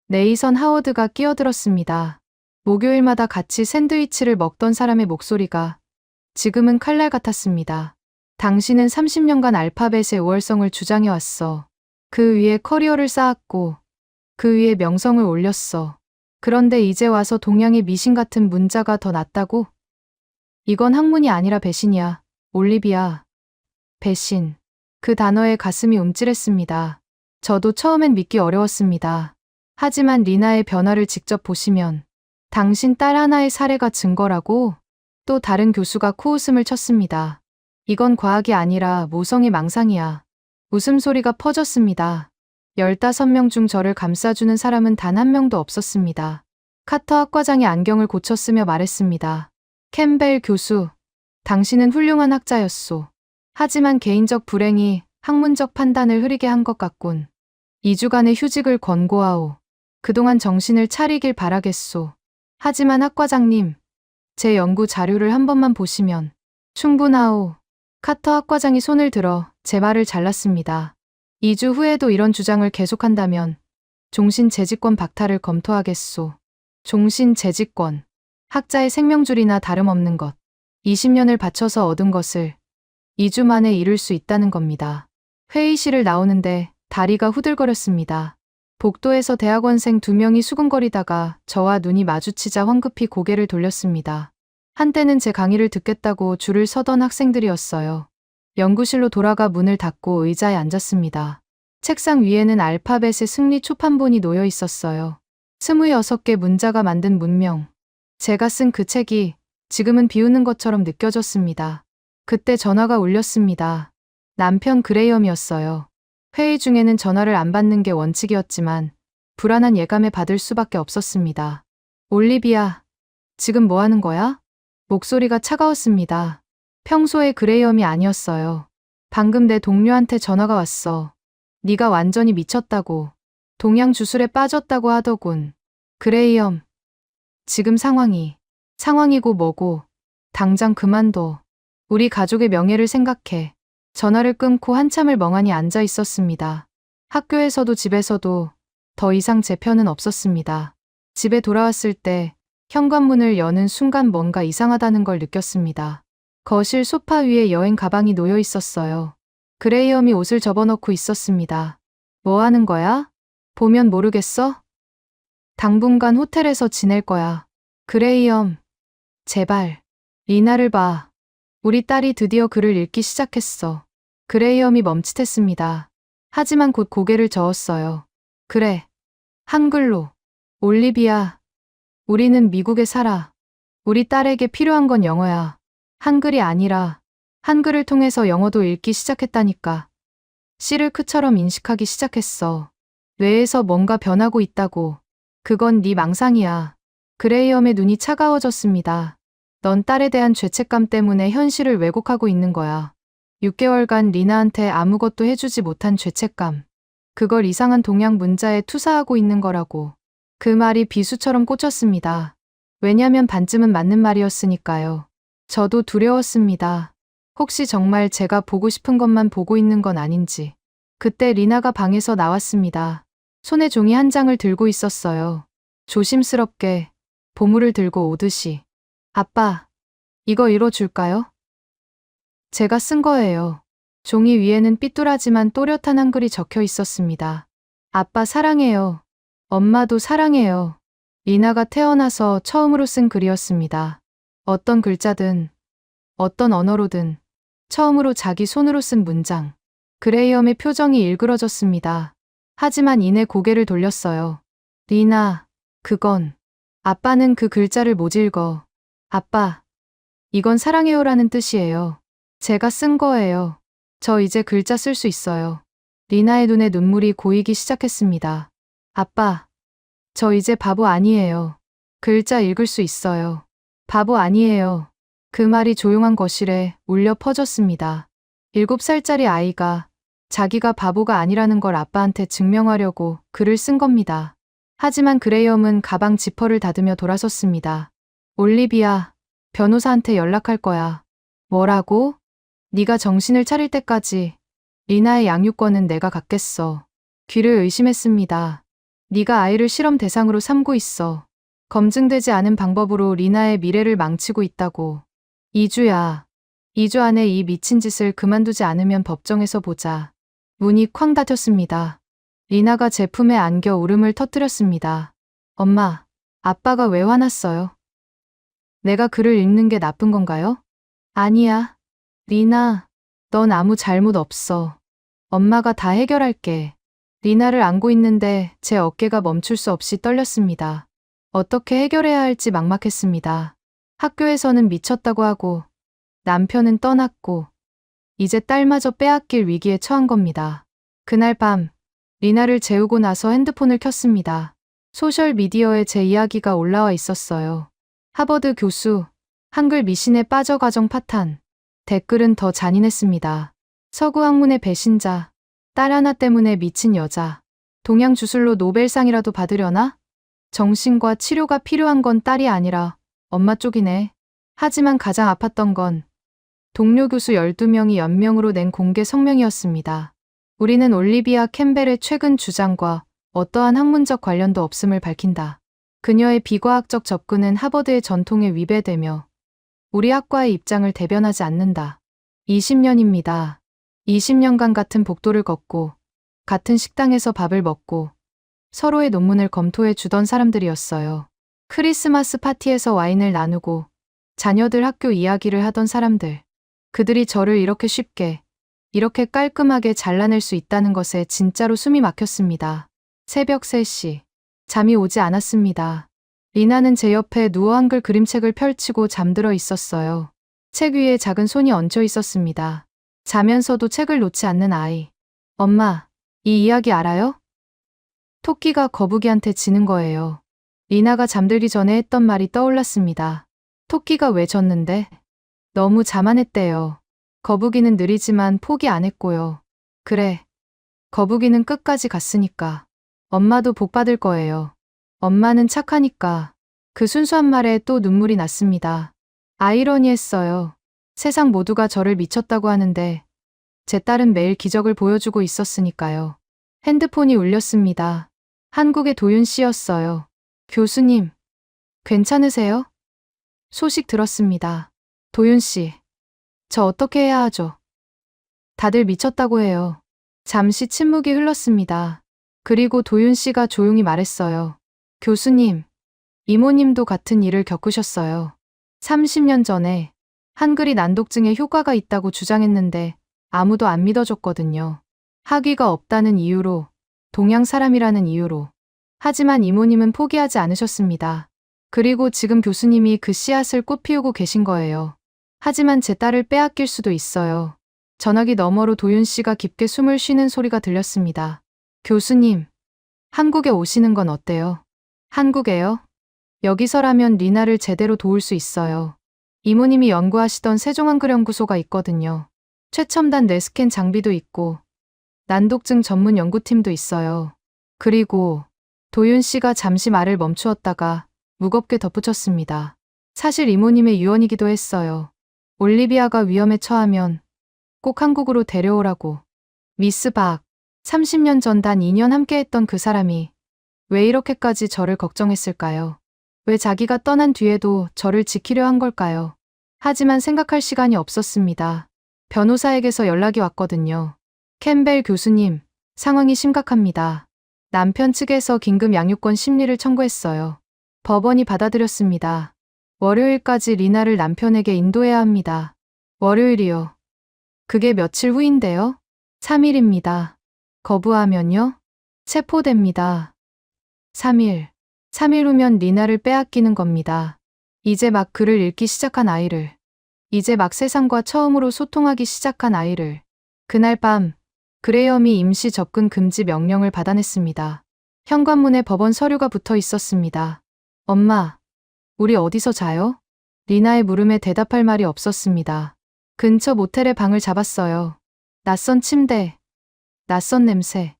네이선 하워드가 끼어들었습니다. 목요일마다 같이 샌드위치를 먹던 사람의 목소리가 지금은 칼날 같았습니다. 당신은 30년간 알파벳의 우월성을 주장해왔어. 그 위에 커리어를 쌓았고 그 위에 명성을 올렸어. 그런데 이제 와서 동양의 미신 같은 문자가 더 낫다고? 이건 학문이 아니라 배신이야, 올리비아. 배신. 그 단어에 가슴이 움찔했습니다. 저도 처음엔 믿기 어려웠습니다. 하지만 리나의 변화를 직접 보시면 당신 딸 하나의 사례가 증거라고? 또 다른 교수가 코웃음을 쳤습니다. 이건 과학이 아니라 모성의 망상이야. 웃음소리가 퍼졌습니다. 15명 중 저를 감싸주는 사람은 단 한 명도 없었습니다. 카터 학과장이 안경을 고쳤으며 말했습니다. 캠벨 교수, 당신은 훌륭한 학자였소. 하지만 개인적 불행이 학문적 판단을 흐리게 한 것 같군. 2주간의 휴직을 권고하오. 그동안 정신을 차리길 바라겠소. 하지만 학과장님, 제 연구 자료를 한 번만 보시면 충분하오. 카터 학과장이 손을 들어 제 말을 잘랐습니다. 2주 후에도 이런 주장을 계속한다면 종신재직권 박탈을 검토하겠소. 종신재직권. 학자의 생명줄이나 다름없는 것. 20년을 바쳐서 얻은 것을 2주 만에 이룰 수 있다는 겁니다. 회의실을 나오는데 다리가 후들거렸습니다. 복도에서 대학원생 2명이 수군거리다가 저와 눈이 마주치자 황급히 고개를 돌렸습니다. 한때는 제 강의를 듣겠다고 줄을 서던 학생들이었어요. 연구실로 돌아가 문을 닫고 의자에 앉았습니다. 책상 위에는 알파벳의 승리 초판본이 놓여 있었어요. 26개 문자가 만든 문명. 제가 쓴 그 책이 지금은 비웃는 것처럼 느껴졌습니다. 그때 전화가 울렸습니다. 남편 그레이엄이었어요. 회의 중에는 전화를 안 받는 게 원칙이었지만 불안한 예감에 받을 수밖에 없었습니다. 올리비아, 지금 뭐 하는 거야? 목소리가 차가웠습니다. 평소의 그레이엄이 아니었어요. 방금 내 동료한테 전화가 왔어. 네가 완전히 미쳤다고. 동양 주술에 빠졌다고 하더군. 그레이엄, 지금 상황이고 뭐고. 당장 그만둬. 우리 가족의 명예를 생각해. 전화를 끊고 한참을 멍하니 앉아 있었습니다. 학교에서도 집에서도 더 이상 제 편은 없었습니다. 집에 돌아왔을 때 현관문을 여는 순간 뭔가 이상하다는 걸 느꼈습니다. 거실 소파 위에 여행 가방이 놓여 있었어요. 그레이엄이 옷을 접어넣고 있었습니다. 뭐 하는 거야? 보면 모르겠어? 당분간 호텔에서 지낼 거야. 그레이엄, 제발, 리나를 봐. 우리 딸이 드디어 글을 읽기 시작했어. 그레이엄이 멈칫했습니다. 하지만 곧 고개를 저었어요. 그래, 한글로. 올리비아, 우리는 미국에 살아. 우리 딸에게 필요한 건 영어야. 한글이 아니라 한글을 통해서 영어도 읽기 시작했다니까. 시르크처럼 인식하기 시작했어. 뇌에서 뭔가 변하고 있다고. 그건 네 망상이야. 그레이엄의 눈이 차가워졌습니다. 넌 딸에 대한 죄책감 때문에 현실을 왜곡하고 있는 거야. 6개월간 리나한테 아무것도 해주지 못한 죄책감. 그걸 이상한 동양 문자에 투사하고 있는 거라고. 그 말이 비수처럼 꽂혔습니다. 왜냐면 반쯤은 맞는 말이었으니까요. 저도 두려웠습니다. 혹시 정말 제가 보고 싶은 것만 보고 있는 건 아닌지. 그때 리나가 방에서 나왔습니다. 손에 종이 한 장을 들고 있었어요. 조심스럽게 보물을 들고 오듯이. 아빠, 이거 읽어줄까요? 제가 쓴 거예요. 종이 위에는 삐뚤하지만 또렷한 한글이 적혀 있었습니다. 아빠 사랑해요. 엄마도 사랑해요. 리나가 태어나서 처음으로 쓴 글이었습니다. 어떤 글자든, 어떤 언어로든, 처음으로 자기 손으로 쓴 문장. 그레이엄의 표정이 일그러졌습니다. 하지만 이내 고개를 돌렸어요. 리나, 그건. 아빠는 그 글자를 못 읽어. 아빠, 이건 사랑해요라는 뜻이에요. 제가 쓴 거예요. 저 이제 글자 쓸 수 있어요. 리나의 눈에 눈물이 고이기 시작했습니다. 아빠, 저 이제 바보 아니에요. 글자 읽을 수 있어요. 바보 아니에요. 그 말이 조용한 거실에 울려 퍼졌습니다. 7살짜리 아이가 자기가 바보가 아니라는 걸 아빠한테 증명하려고 글을 쓴 겁니다. 하지만 그레이엄은 가방 지퍼를 닫으며 돌아섰습니다. 올리비아, 변호사한테 연락할 거야. 뭐라고? 네가 정신을 차릴 때까지 리나의 양육권은 내가 갖겠어. 귀를 의심했습니다. 네가 아이를 실험 대상으로 삼고 있어. 검증되지 않은 방법으로 리나의 미래를 망치고 있다고. 2주야. 2주 안에 이 미친 짓을 그만두지 않으면 법정에서 보자. 문이 쾅 닫혔습니다. 리나가 제 품에 안겨 울음을 터뜨렸습니다. 엄마, 아빠가 왜 화났어요? 내가 글을 읽는 게 나쁜 건가요? 아니야. 리나, 넌 아무 잘못 없어. 엄마가 다 해결할게. 리나를 안고 있는데 제 어깨가 멈출 수 없이 떨렸습니다. 어떻게 해결해야 할지 막막했습니다. 학교에서는 미쳤다고 하고 남편은 떠났고 이제 딸마저 빼앗길 위기에 처한 겁니다. 그날 밤 리나를 재우고 나서 핸드폰을 켰습니다. 소셜미디어에 제 이야기가 올라와 있었어요. 하버드 교수, 한글 미신에 빠져 가정 파탄. 댓글은 더 잔인했습니다. 서구 학문의 배신자, 딸 하나 때문에 미친 여자. 동양 주술로 노벨상이라도 받으려나? 정신과 치료가 필요한 건 딸이 아니라 엄마 쪽이네. 하지만 가장 아팠던 건 동료 교수 12명이 연명으로 낸 공개 성명이었습니다. 우리는 올리비아 캠벨의 최근 주장과 어떠한 학문적 관련도 없음을 밝힌다. 그녀의 비과학적 접근은 하버드의 전통에 위배되며 우리 학과의 입장을 대변하지 않는다. 20년입니다. 20년간 같은 복도를 걷고 같은 식당에서 밥을 먹고 서로의 논문을 검토해 주던 사람들이었어요. 크리스마스 파티에서 와인을 나누고 자녀들 학교 이야기를 하던 사람들. 그들이 저를 이렇게 쉽게, 이렇게 깔끔하게 잘라낼 수 있다는 것에 진짜로 숨이 막혔습니다. 새벽 3시. 잠이 오지 않았습니다. 리나는 제 옆에 누워 한글 그림책을 펼치고 잠들어 있었어요. 책 위에 작은 손이 얹혀 있었습니다. 자면서도 책을 놓지 않는 아이. 엄마, 이 이야기 알아요? 토끼가 거북이한테 지는 거예요. 리나가 잠들기 전에 했던 말이 떠올랐습니다. 토끼가 왜 졌는데? 너무 자만했대요. 거북이는 느리지만 포기 안 했고요. 그래. 거북이는 끝까지 갔으니까. 엄마도 복 받을 거예요. 엄마는 착하니까. 그 순수한 말에 또 눈물이 났습니다. 아이러니했어요. 세상 모두가 저를 미쳤다고 하는데 제 딸은 매일 기적을 보여주고 있었으니까요. 핸드폰이 울렸습니다. 한국의 도윤 씨였어요. 교수님, 괜찮으세요? 소식 들었습니다. 도윤 씨, 저 어떻게 해야 하죠? 다들 미쳤다고 해요. 잠시 침묵이 흘렀습니다. 그리고 도윤 씨가 조용히 말했어요. 교수님, 이모님도 같은 일을 겪으셨어요. 30년 전에 한글이 난독증에 효과가 있다고 주장했는데 아무도 안 믿어줬거든요. 학위가 없다는 이유로, 동양 사람이라는 이유로. 하지만 이모님은 포기하지 않으셨습니다. 그리고 지금 교수님이 그 씨앗을 꽃피우고 계신 거예요. 하지만 제 딸을 빼앗길 수도 있어요. 전화기 너머로 도윤 씨가 깊게 숨을 쉬는 소리가 들렸습니다. 교수님, 한국에 오시는 건 어때요? 한국에요? 여기서라면 리나를 제대로 도울 수 있어요. 이모님이 연구하시던 세종한글연구소가 있거든요. 최첨단 뇌스캔 장비도 있고 난독증 전문 연구팀도 있어요. 그리고 도윤 씨가 잠시 말을 멈추었다가 무겁게 덧붙였습니다. 사실 이모님의 유언이기도 했어요. 올리비아가 위험에 처하면 꼭 한국으로 데려오라고. 미스 박, 30년 전 단 2년 함께했던 그 사람이 왜 이렇게까지 저를 걱정했을까요? 왜 자기가 떠난 뒤에도 저를 지키려 한 걸까요? 하지만 생각할 시간이 없었습니다. 변호사에게서 연락이 왔거든요. 캠벨 교수님, 상황이 심각합니다. 남편 측에서 긴급 양육권 심리를 청구했어요. 법원이 받아들였습니다. 월요일까지 리나를 남편에게 인도해야 합니다. 월요일이요. 그게 며칠 후인데요? 3일입니다. 거부하면요? 체포됩니다. 3일. 3일 후면 리나를 빼앗기는 겁니다. 이제 막 글을 읽기 시작한 아이를. 이제 막 세상과 처음으로 소통하기 시작한 아이를. 그날 밤, 그레이엄이 임시 접근 금지 명령을 받아냈습니다. 현관문에 법원 서류가 붙어 있었습니다. 엄마, 우리 어디서 자요? 리나의 물음에 대답할 말이 없었습니다. 근처 모텔에 방을 잡았어요. 낯선 침대, 낯선 냄새.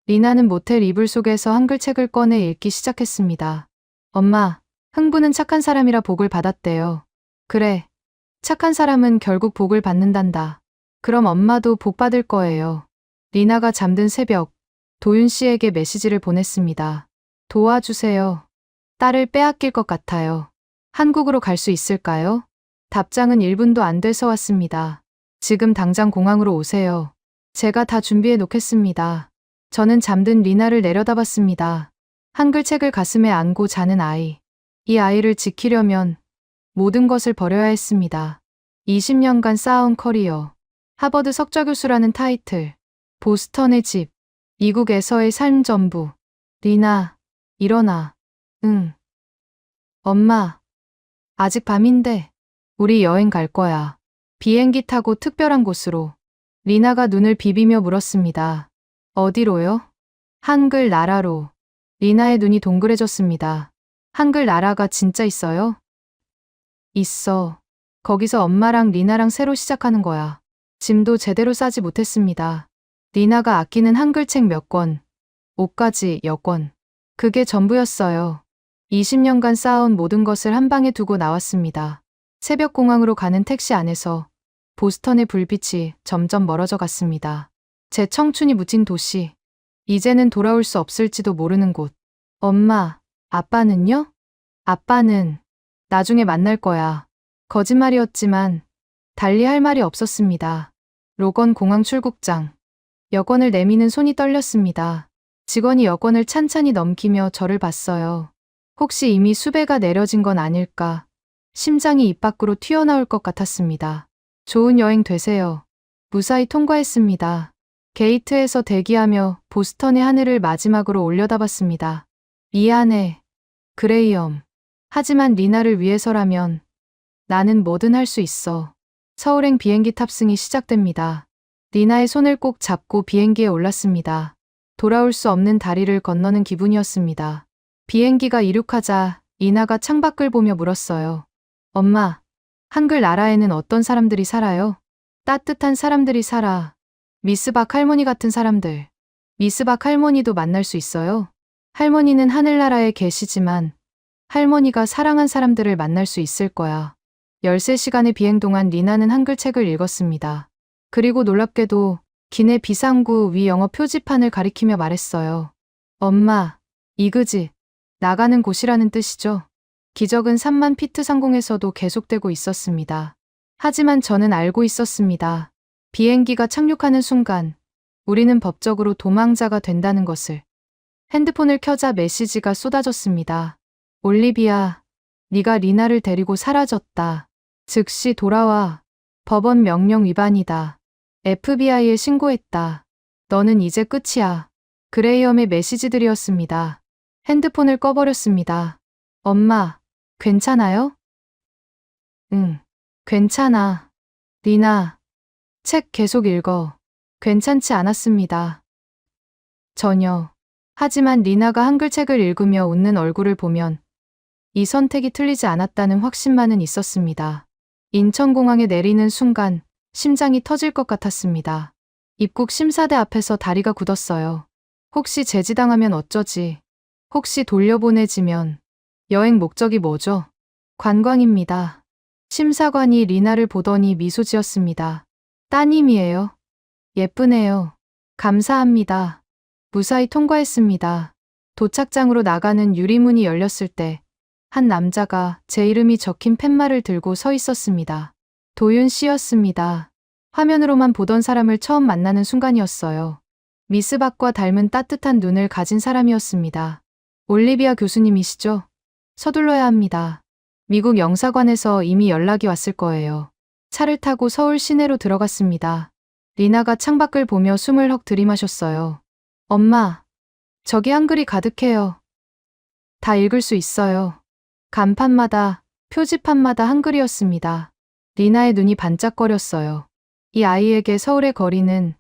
리나는 모텔 이불 속에서 한글책을 꺼내 읽기 시작했습니다. 엄마, 흥부는 착한 사람이라 복을 받았대요. 그래, 착한 사람은 결국 복을 받는단다. 그럼 엄마도 복 받을 거예요. 리나가 잠든 새벽, 도윤 씨에게 메시지를 보냈습니다. 도와주세요. 딸을 빼앗길 것 같아요. 한국으로 갈 수 있을까요? 답장은 1분도 안 돼서 왔습니다. 지금 당장 공항으로 오세요. 제가 다 준비해 놓겠습니다. 저는 잠든 리나를 내려다봤습니다. 한글책을 가슴에 안고 자는 아이. 이 아이를 지키려면 모든 것을 버려야 했습니다. 20년간 쌓아온 커리어. 하버드 석좌교수라는 타이틀. 보스턴의 집. 미국에서의 삶 전부. 리나, 일어나. 응. 엄마, 아직 밤인데 우리 여행 갈 거야. 비행기 타고 특별한 곳으로. 리나가 눈을 비비며 물었습니다. 어디로요? 한글 나라로. 리나의 눈이 동그래졌습니다. 한글 나라가 진짜 있어요? 있어. 거기서 엄마랑 리나랑 새로 시작하는 거야. 짐도 제대로 싸지 못했습니다. 리나가 아끼는 한글책 몇 권, 옷까지 여권. 그게 전부였어요. 20년간 쌓아온 모든 것을 한 방에 두고 나왔습니다. 새벽 공항으로 가는 택시 안에서 보스턴의 불빛이 점점 멀어져 갔습니다. 제 청춘이 묻힌 도시. 이제는 돌아올 수 없을지도 모르는 곳. 엄마, 아빠는요? 아빠는 나중에 만날 거야. 거짓말이었지만 달리 할 말이 없었습니다. 로건 공항 출국장. 여권을 내미는 손이 떨렸습니다. 직원이 여권을 찬찬히 넘기며 저를 봤어요. 혹시 이미 수배가 내려진 건 아닐까? 심장이 입 밖으로 튀어나올 것 같았습니다. 좋은 여행 되세요. 무사히 통과했습니다. 게이트에서 대기하며 보스턴의 하늘을 마지막으로 올려다봤습니다. 미안해, 그레이엄. 하지만 리나를 위해서라면 나는 뭐든 할 수 있어. 서울행 비행기 탑승이 시작됩니다. 리나의 손을 꼭 잡고 비행기에 올랐습니다. 돌아올 수 없는 다리를 건너는 기분이었습니다. 비행기가 이륙하자 리나가 창밖을 보며 물었어요. 엄마, 한글 나라에는 어떤 사람들이 살아요? 따뜻한 사람들이 살아. 미스 박 할머니 같은 사람들. 미스 박 할머니도 만날 수 있어요? 할머니는 하늘나라에 계시지만 할머니가 사랑한 사람들을 만날 수 있을 거야. 13시간의 비행 동안 리나는 한글 책을 읽었습니다. 그리고 놀랍게도 기내 비상구 위 영어 표지판을 가리키며 말했어요. 엄마, 이그짓, 나가는 곳이라는 뜻이죠. 기적은 3만 피트 상공에서도 계속되고 있었습니다. 하지만 저는 알고 있었습니다. 비행기가 착륙하는 순간 우리는 법적으로 도망자가 된다는 것을. 핸드폰을 켜자 메시지가 쏟아졌습니다. 올리비아, 네가 리나를 데리고 사라졌다. 즉시 돌아와. 법원 명령 위반이다. FBI에 신고했다. 너는 이제 끝이야. 그레이엄의 메시지들이었습니다. 핸드폰을 꺼버렸습니다. 엄마, 괜찮아요? 응, 괜찮아. 리나, 책 계속 읽어. 괜찮지 않았습니다. 전혀. 하지만 리나가 한글 책을 읽으며 웃는 얼굴을 보면 이 선택이 틀리지 않았다는 확신만은 있었습니다. 인천공항에 내리는 순간 심장이 터질 것 같았습니다. 입국 심사대 앞에서 다리가 굳었어요. 혹시 제지당하면 어쩌지? 혹시 돌려보내지면? 여행 목적이 뭐죠? 관광입니다. 심사관이 리나를 보더니 미소 지었습니다. 따님이에요. 예쁘네요. 감사합니다. 무사히 통과했습니다. 도착장으로 나가는 유리문이 열렸을 때 한 남자가 제 이름이 적힌 팻말을 들고 서 있었습니다. 도윤 씨였습니다. 화면으로만 보던 사람을 처음 만나는 순간이었어요. 미스 박과 닮은 따뜻한 눈을 가진 사람이었습니다. 올리비아 교수님이시죠? 서둘러야 합니다. 미국 영사관에서 이미 연락이 왔을 거예요. 차를 타고 서울 시내로 들어갔습니다. 리나가 창밖을 보며 숨을 헉 들이마셨어요. 엄마, 저기 한글이 가득해요. 다 읽을 수 있어요. 간판마다, 표지판마다 한글이었습니다. 리나의 눈이 반짝거렸어요. 이 아이에게 서울의 거리는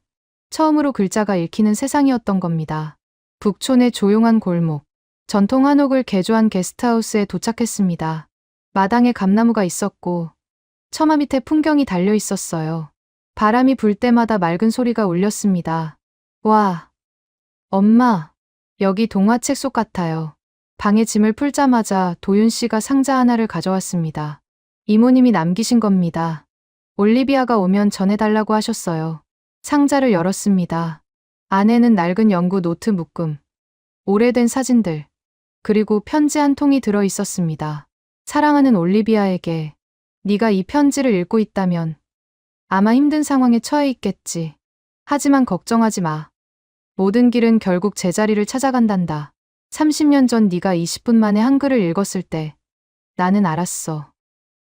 처음으로 글자가 읽히는 세상이었던 겁니다. 북촌의 조용한 골목, 전통 한옥을 개조한 게스트하우스에 도착했습니다. 마당에 감나무가 있었고 처마 밑에 풍경이 달려 있었어요. 바람이 불 때마다 맑은 소리가 울렸습니다. 와, 엄마, 여기 동화책 속 같아요. 방에 짐을 풀자마자 도윤 씨가 상자 하나를 가져왔습니다. 이모님이 남기신 겁니다. 올리비아가 오면 전해달라고 하셨어요. 상자를 열었습니다. 안에는 낡은 연구 노트 묶음, 오래된 사진들, 그리고 편지 한 통이 들어 있었습니다. 사랑하는 올리비아에게, 네가 이 편지를 읽고 있다면 아마 힘든 상황에 처해 있겠지. 하지만 걱정하지 마. 모든 길은 결국 제자리를 찾아간단다. 30년 전 네가 20분 만에 한글을 읽었을 때 나는 알았어.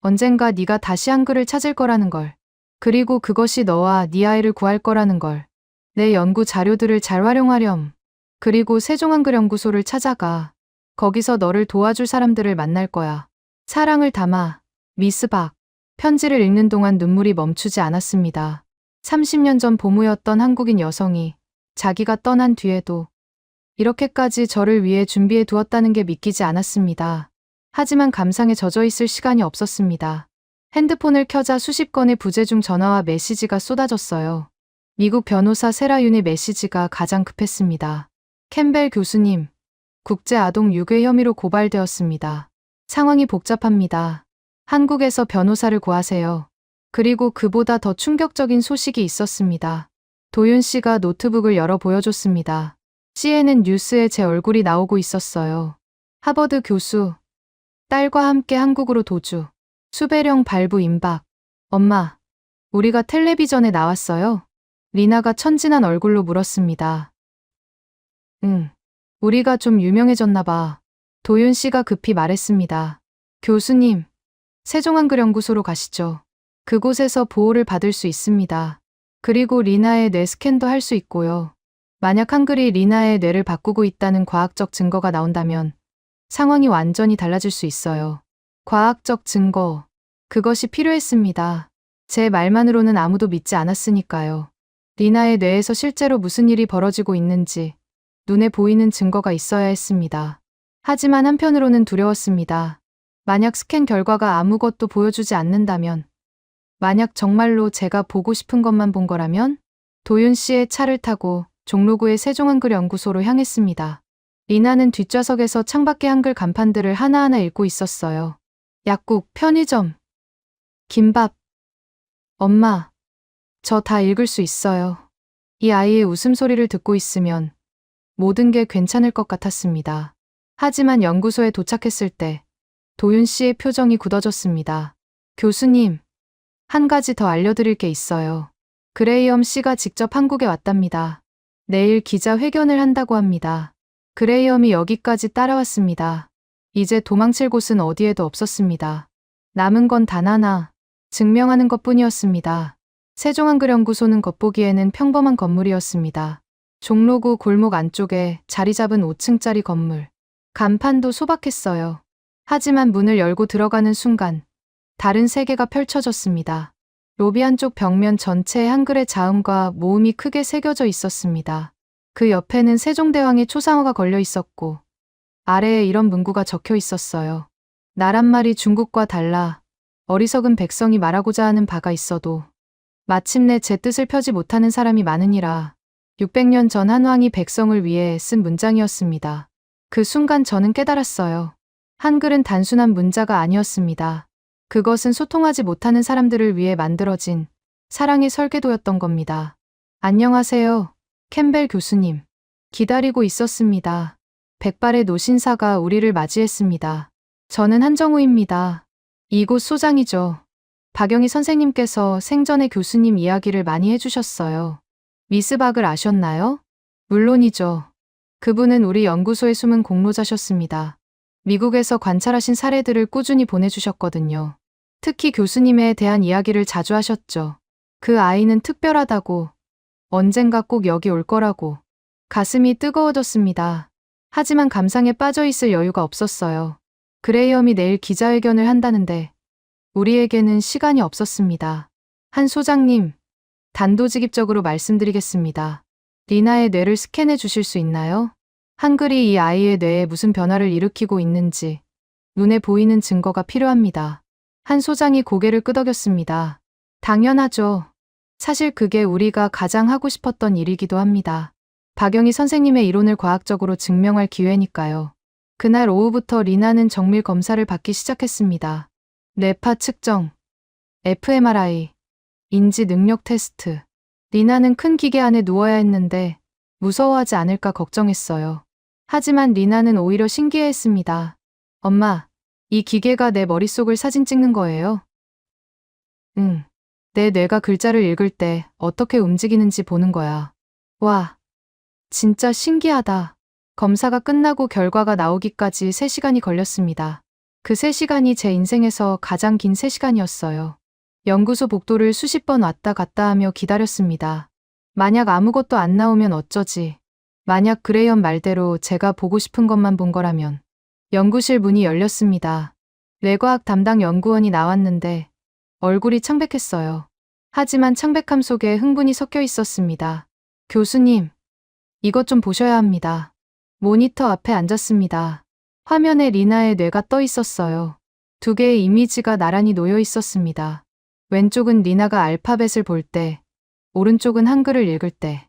언젠가 네가 다시 한글을 찾을 거라는 걸. 그리고 그것이 너와 네 아이를 구할 거라는 걸. 내 연구 자료들을 잘 활용하렴. 그리고 세종한글연구소를 찾아가. 거기서 너를 도와줄 사람들을 만날 거야. 사랑을 담아, 미스 박. 편지를 읽는 동안 눈물이 멈추지 않았습니다. 30년 전 보무였던 한국인 여성이 자기가 떠난 뒤에도 이렇게까지 저를 위해 준비해 두었다는 게 믿기지 않았습니다. 하지만 감상에 젖어 있을 시간이 없었습니다. 핸드폰을 켜자 수십 건의 부재중 전화와 메시지가 쏟아졌어요. 미국 변호사 세라윤의 메시지가 가장 급했습니다. 캠벨 교수님, 국제아동 유괴 혐의로 고발되었습니다. 상황이 복잡합니다. 한국에서 변호사를 구하세요. 그리고 그보다 더 충격적인 소식이 있었습니다. 도윤 씨가 노트북을 열어 보여줬습니다. CNN 뉴스에 제 얼굴이 나오고 있었어요. 하버드 교수, 딸과 함께 한국으로 도주, 수배령 발부 임박. 엄마, 우리가 텔레비전에 나왔어요? 리나가 천진한 얼굴로 물었습니다. 응, 우리가 좀 유명해졌나 봐. 도윤 씨가 급히 말했습니다. 교수님, 세종한글연구소로 가시죠. 그곳에서 보호를 받을 수 있습니다. 그리고 리나의 뇌 스캔도 할 수 있고요. 만약 한글이 리나의 뇌를 바꾸고 있다는 과학적 증거가 나온다면 상황이 완전히 달라질 수 있어요. 과학적 증거, 그것이 필요했습니다. 제 말만으로는 아무도 믿지 않았으니까요. 리나의 뇌에서 실제로 무슨 일이 벌어지고 있는지 눈에 보이는 증거가 있어야 했습니다. 하지만 한편으로는 두려웠습니다. 만약 스캔 결과가 아무것도 보여주지 않는다면, 만약 정말로 제가 보고 싶은 것만 본 거라면? 도윤 씨의 차를 타고 종로구의 세종한글연구소로 향했습니다. 리나는 뒷좌석에서 창밖의 한글 간판들을 하나하나 읽고 있었어요. 약국, 편의점, 김밥. 엄마, 저 다 읽을 수 있어요. 이 아이의 웃음소리를 듣고 있으면 모든 게 괜찮을 것 같았습니다. 하지만 연구소에 도착했을 때 도윤 씨의 표정이 굳어졌습니다. 교수님, 한 가지 더 알려드릴 게 있어요. 그레이엄 씨가 직접 한국에 왔답니다. 내일 기자회견을 한다고 합니다. 그레이엄이 여기까지 따라왔습니다. 이제 도망칠 곳은 어디에도 없었습니다. 남은 건 단 하나, 증명하는 것뿐이었습니다. 세종한글연구소는 겉보기에는 평범한 건물이었습니다. 종로구 골목 안쪽에 자리 잡은 5층짜리 건물. 간판도 소박했어요. 하지만 문을 열고 들어가는 순간 다른 세계가 펼쳐졌습니다. 로비 한쪽 벽면 전체에 한글의 자음과 모음이 크게 새겨져 있었습니다. 그 옆에는 세종대왕의 초상화가 걸려 있었고 아래에 이런 문구가 적혀 있었어요. 나란 말이 중국과 달라 어리석은 백성이 말하고자 하는 바가 있어도 마침내 제 뜻을 펴지 못하는 사람이 많으니라. 600년 전 한왕이 백성을 위해 쓴 문장이었습니다. 그 순간 저는 깨달았어요. 한글은 단순한 문자가 아니었습니다. 그것은 소통하지 못하는 사람들을 위해 만들어진 사랑의 설계도였던 겁니다. 안녕하세요, 캠벨 교수님. 기다리고 있었습니다. 백발의 노신사가 우리를 맞이했습니다. 저는 한정우입니다. 이곳 소장이죠. 박영희 선생님께서 생전에 교수님 이야기를 많이 해주셨어요. 미스 박을 아셨나요? 물론이죠. 그분은 우리 연구소의 숨은 공로자셨습니다. 미국에서 관찰하신 사례들을 꾸준히 보내주셨거든요. 특히 교수님에 대한 이야기를 자주 하셨죠. 그 아이는 특별하다고, 언젠가 꼭 여기 올 거라고. 가슴이 뜨거워졌습니다. 하지만 감상에 빠져 있을 여유가 없었어요. 그레이엄이 내일 기자회견을 한다는데 우리에게는 시간이 없었습니다. 한 소장님, 단도직입적으로 말씀드리겠습니다. 리나의 뇌를 스캔해 주실 수 있나요? 한글이 이 아이의 뇌에 무슨 변화를 일으키고 있는지 눈에 보이는 증거가 필요합니다. 한 소장이 고개를 끄덕였습니다. 당연하죠. 사실 그게 우리가 가장 하고 싶었던 일이기도 합니다. 박영희 선생님의 이론을 과학적으로 증명할 기회니까요. 그날 오후부터 리나는 정밀 검사를 받기 시작했습니다. 뇌파 측정, fMRI, 인지 능력 테스트. 리나는 큰 기계 안에 누워야 했는데 무서워하지 않을까 걱정했어요. 하지만 리나는 오히려 신기해했습니다. 엄마, 이 기계가 내 머릿속을 사진 찍는 거예요? 응. 내 뇌가 글자를 읽을 때 어떻게 움직이는지 보는 거야. 와, 진짜 신기하다. 검사가 끝나고 결과가 나오기까지 3시간이 걸렸습니다. 그 3시간이 제 인생에서 가장 긴 3시간이었어요. 연구소 복도를 수십 번 왔다 갔다 하며 기다렸습니다. 만약 아무것도 안 나오면 어쩌지? 만약 그레이엄 말대로 제가 보고 싶은 것만 본 거라면. 연구실 문이 열렸습니다. 뇌과학 담당 연구원이 나왔는데 얼굴이 창백했어요. 하지만 창백함 속에 흥분이 섞여 있었습니다. 교수님, 이것 좀 보셔야 합니다. 모니터 앞에 앉았습니다. 화면에 리나의 뇌가 떠 있었어요. 2개의 이미지가 나란히 놓여 있었습니다. 왼쪽은 리나가 알파벳을 볼 때, 오른쪽은 한글을 읽을 때.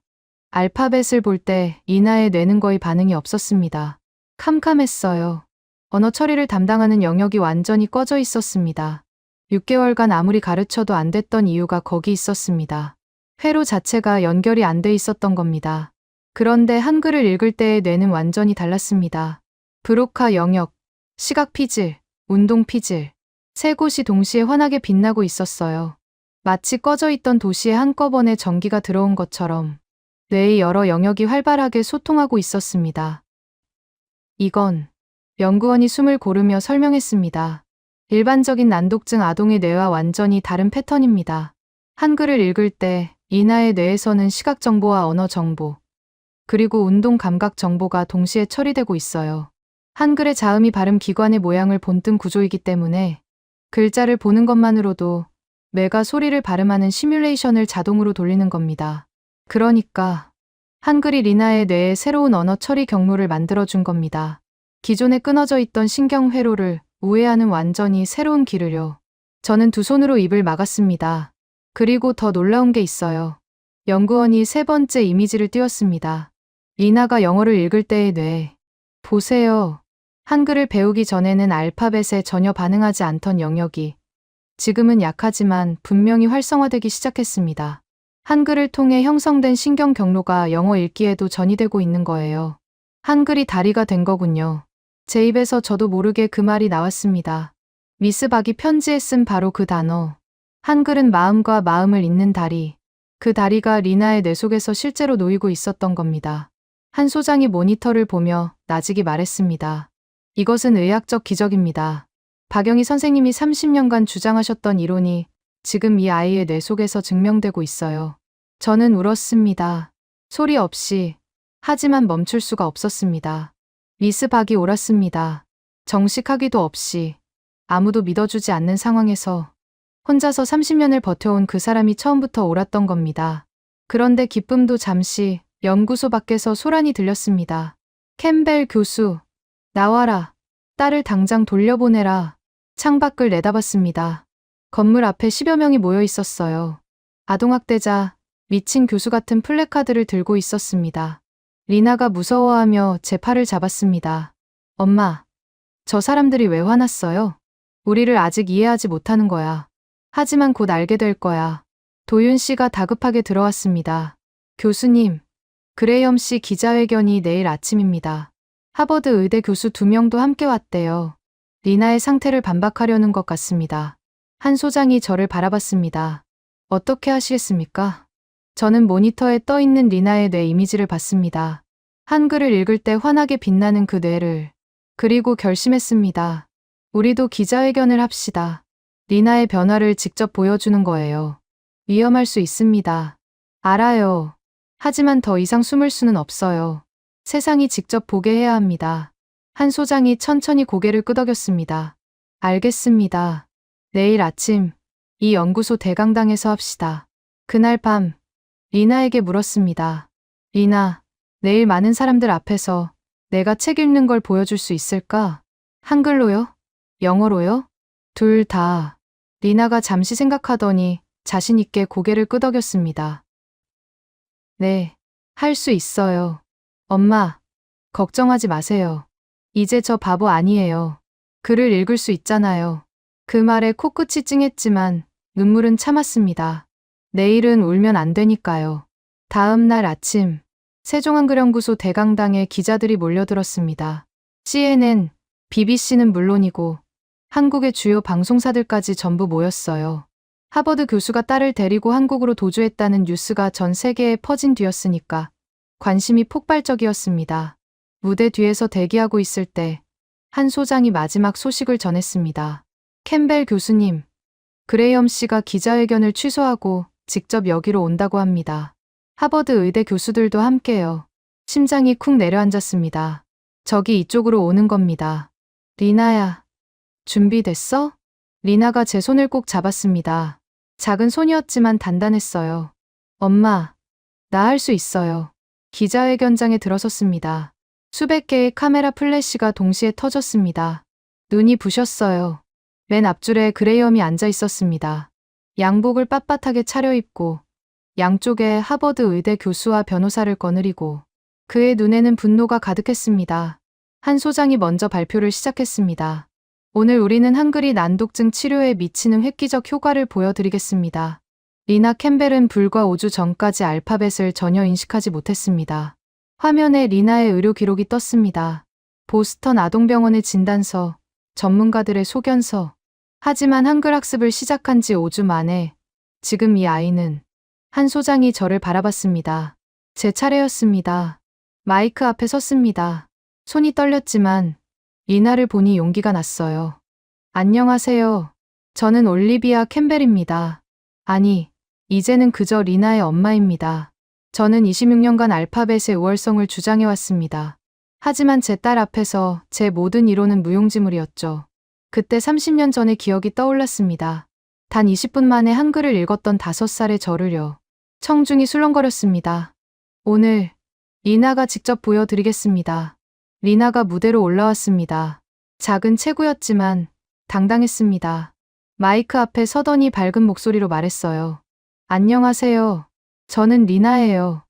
알파벳을 볼 때 리나의 뇌는 거의 반응이 없었습니다. 캄캄했어요. 언어 처리를 담당하는 영역이 완전히 꺼져 있었습니다. 6개월간 아무리 가르쳐도 안 됐던 이유가 거기 있었습니다. 회로 자체가 연결이 안 돼 있었던 겁니다. 그런데 한글을 읽을 때의 뇌는 완전히 달랐습니다. 브로카 영역, 시각 피질, 운동 피질, 세 곳이 동시에 환하게 빛나고 있었어요. 마치 꺼져 있던 도시에 한꺼번에 전기가 들어온 것처럼 뇌의 여러 영역이 활발하게 소통하고 있었습니다. 이건 연구원이 숨을 고르며 설명했습니다. 일반적인 난독증 아동의 뇌와 완전히 다른 패턴입니다. 한글을 읽을 때 이나의 뇌에서는 시각 정보와 언어 정보, 그리고 운동 감각 정보가 동시에 처리되고 있어요. 한글의 자음이 발음 기관의 모양을 본뜬 구조이기 때문에 글자를 보는 것만으로도 뇌가 소리를 발음하는 시뮬레이션을 자동으로 돌리는 겁니다. 그러니까 한글이 리나의 뇌에 새로운 언어 처리 경로를 만들어준 겁니다. 기존에 끊어져 있던 신경 회로를 우회하는 완전히 새로운 길을요. 저는 두 손으로 입을 막았습니다. 그리고 더 놀라운 게 있어요. 연구원이 세 번째 이미지를 띄웠습니다. 리나가 영어를 읽을 때의 뇌. 보세요. 한글을 배우기 전에는 알파벳에 전혀 반응하지 않던 영역이 지금은 약하지만 분명히 활성화되기 시작했습니다. 한글을 통해 형성된 신경 경로가 영어 읽기에도 전이되고 있는 거예요. 한글이 다리가 된 거군요. 제 입에서 저도 모르게 그 말이 나왔습니다. 미스 박이 편지에 쓴 바로 그 단어. 한글은 마음과 마음을 잇는 다리. 그 다리가 리나의 뇌 속에서 실제로 놓이고 있었던 겁니다. 한 소장이 모니터를 보며 나직이 말했습니다. 이것은 의학적 기적입니다. 박영희 선생님이 30년간 주장하셨던 이론이 지금 이 아이의 뇌 속에서 증명되고 있어요. 저는 울었습니다. 소리 없이. 하지만 멈출 수가 없었습니다. 미스 박이 옳았습니다. 정식하기도 없이. 아무도 믿어주지 않는 상황에서 혼자서 30년을 버텨온 그 사람이 처음부터 옳았던 겁니다. 그런데 기쁨도 잠시 연구소 밖에서 소란이 들렸습니다. 캠벨 교수, 나와라. 딸을 당장 돌려보내라. 창밖을 내다봤습니다. 건물 앞에 10여 명이 모여 있었어요. 아동학대자, 미친 교수 같은 플래카드를 들고 있었습니다. 리나가 무서워하며 제 팔을 잡았습니다. 엄마, 저 사람들이 왜 화났어요? 우리를 아직 이해하지 못하는 거야. 하지만 곧 알게 될 거야. 도윤 씨가 다급하게 들어왔습니다. 교수님, 그레이엄 씨 기자회견이 내일 아침입니다. 하버드 의대 교수 2명도 함께 왔대요. 리나의 상태를 반박하려는 것 같습니다. 한 소장이 저를 바라봤습니다. 어떻게 하시겠습니까? 저는 모니터에 떠 있는 리나의 뇌 이미지를 봤습니다. 한글을 읽을 때 환하게 빛나는 그 뇌를. 그리고 결심했습니다. 우리도 기자회견을 합시다. 리나의 변화를 직접 보여주는 거예요. 위험할 수 있습니다. 알아요. 하지만 더 이상 숨을 수는 없어요. 세상이 직접 보게 해야 합니다. 한 소장이 천천히 고개를 끄덕였습니다. 알겠습니다. 내일 아침 이 연구소 대강당에서 합시다. 그날 밤 리나에게 물었습니다. 리나, 내일 많은 사람들 앞에서 내가 책 읽는 걸 보여줄 수 있을까? 한글로요? 영어로요? 둘 다. 리나가 잠시 생각하더니 자신 있게 고개를 끄덕였습니다. 네, 할 수 있어요. 엄마, 걱정하지 마세요. 이제 저 바보 아니에요. 글을 읽을 수 있잖아요. 그 말에 코끝이 찡했지만 눈물은 참았습니다. 내일은 울면 안 되니까요. 다음 날 아침, 세종한글연구소 대강당에 기자들이 몰려들었습니다. CNN, BBC는 물론이고 한국의 주요 방송사들까지 전부 모였어요. 하버드 교수가 딸을 데리고 한국으로 도주했다는 뉴스가 전 세계에 퍼진 뒤였으니까 관심이 폭발적이었습니다. 무대 뒤에서 대기하고 있을 때 한 소장이 마지막 소식을 전했습니다. 캠벨 교수님, 그레이엄 씨가 기자회견을 취소하고 직접 여기로 온다고 합니다. 하버드 의대 교수들도 함께요. 심장이 쿵 내려앉았습니다. 저기 이쪽으로 오는 겁니다. 리나야, 준비됐어? 리나가 제 손을 꼭 잡았습니다. 작은 손이었지만 단단했어요. 엄마, 나 할 수 있어요. 기자회견장에 들어섰습니다. 수백 개의 카메라 플래시가 동시에 터졌습니다. 눈이 부셨어요. 맨 앞줄에 그레이엄이 앉아 있었습니다. 양복을 빳빳하게 차려입고 양쪽에 하버드 의대 교수와 변호사를 거느리고 그의 눈에는 분노가 가득했습니다. 한 소장이 먼저 발표를 시작했습니다. 오늘 우리는 한글이 난독증 치료에 미치는 획기적 효과를 보여드리겠습니다. 리나 캠벨은 불과 5주 전까지 알파벳을 전혀 인식하지 못했습니다. 화면에 리나의 의료 기록이 떴습니다. 보스턴 아동병원의 진단서, 전문가들의 소견서. 하지만 한글 학습을 시작한 지 5주 만에 지금 이 아이는 한 소장이 저를 바라봤습니다. 제 차례였습니다. 마이크 앞에 섰습니다. 손이 떨렸지만 리나를 보니 용기가 났어요. 안녕하세요. 저는 올리비아 캠벨입니다. 아니, 이제는 그저 리나의 엄마입니다. 저는 26년간 알파벳의 우월성을 주장해왔습니다. 하지만 제 딸 앞에서 제 모든 이론은 무용지물이었죠. 그때 30년 전의 기억이 떠올랐습니다. 단 20분 만에 한글을 읽었던 5살의 저를요. 청중이 술렁거렸습니다. 오늘 리나가 직접 보여드리겠습니다. 리나가 무대로 올라왔습니다. 작은 체구였지만 당당했습니다. 마이크 앞에 서더니 밝은 목소리로 말했어요. 안녕하세요. 저는 리나예요.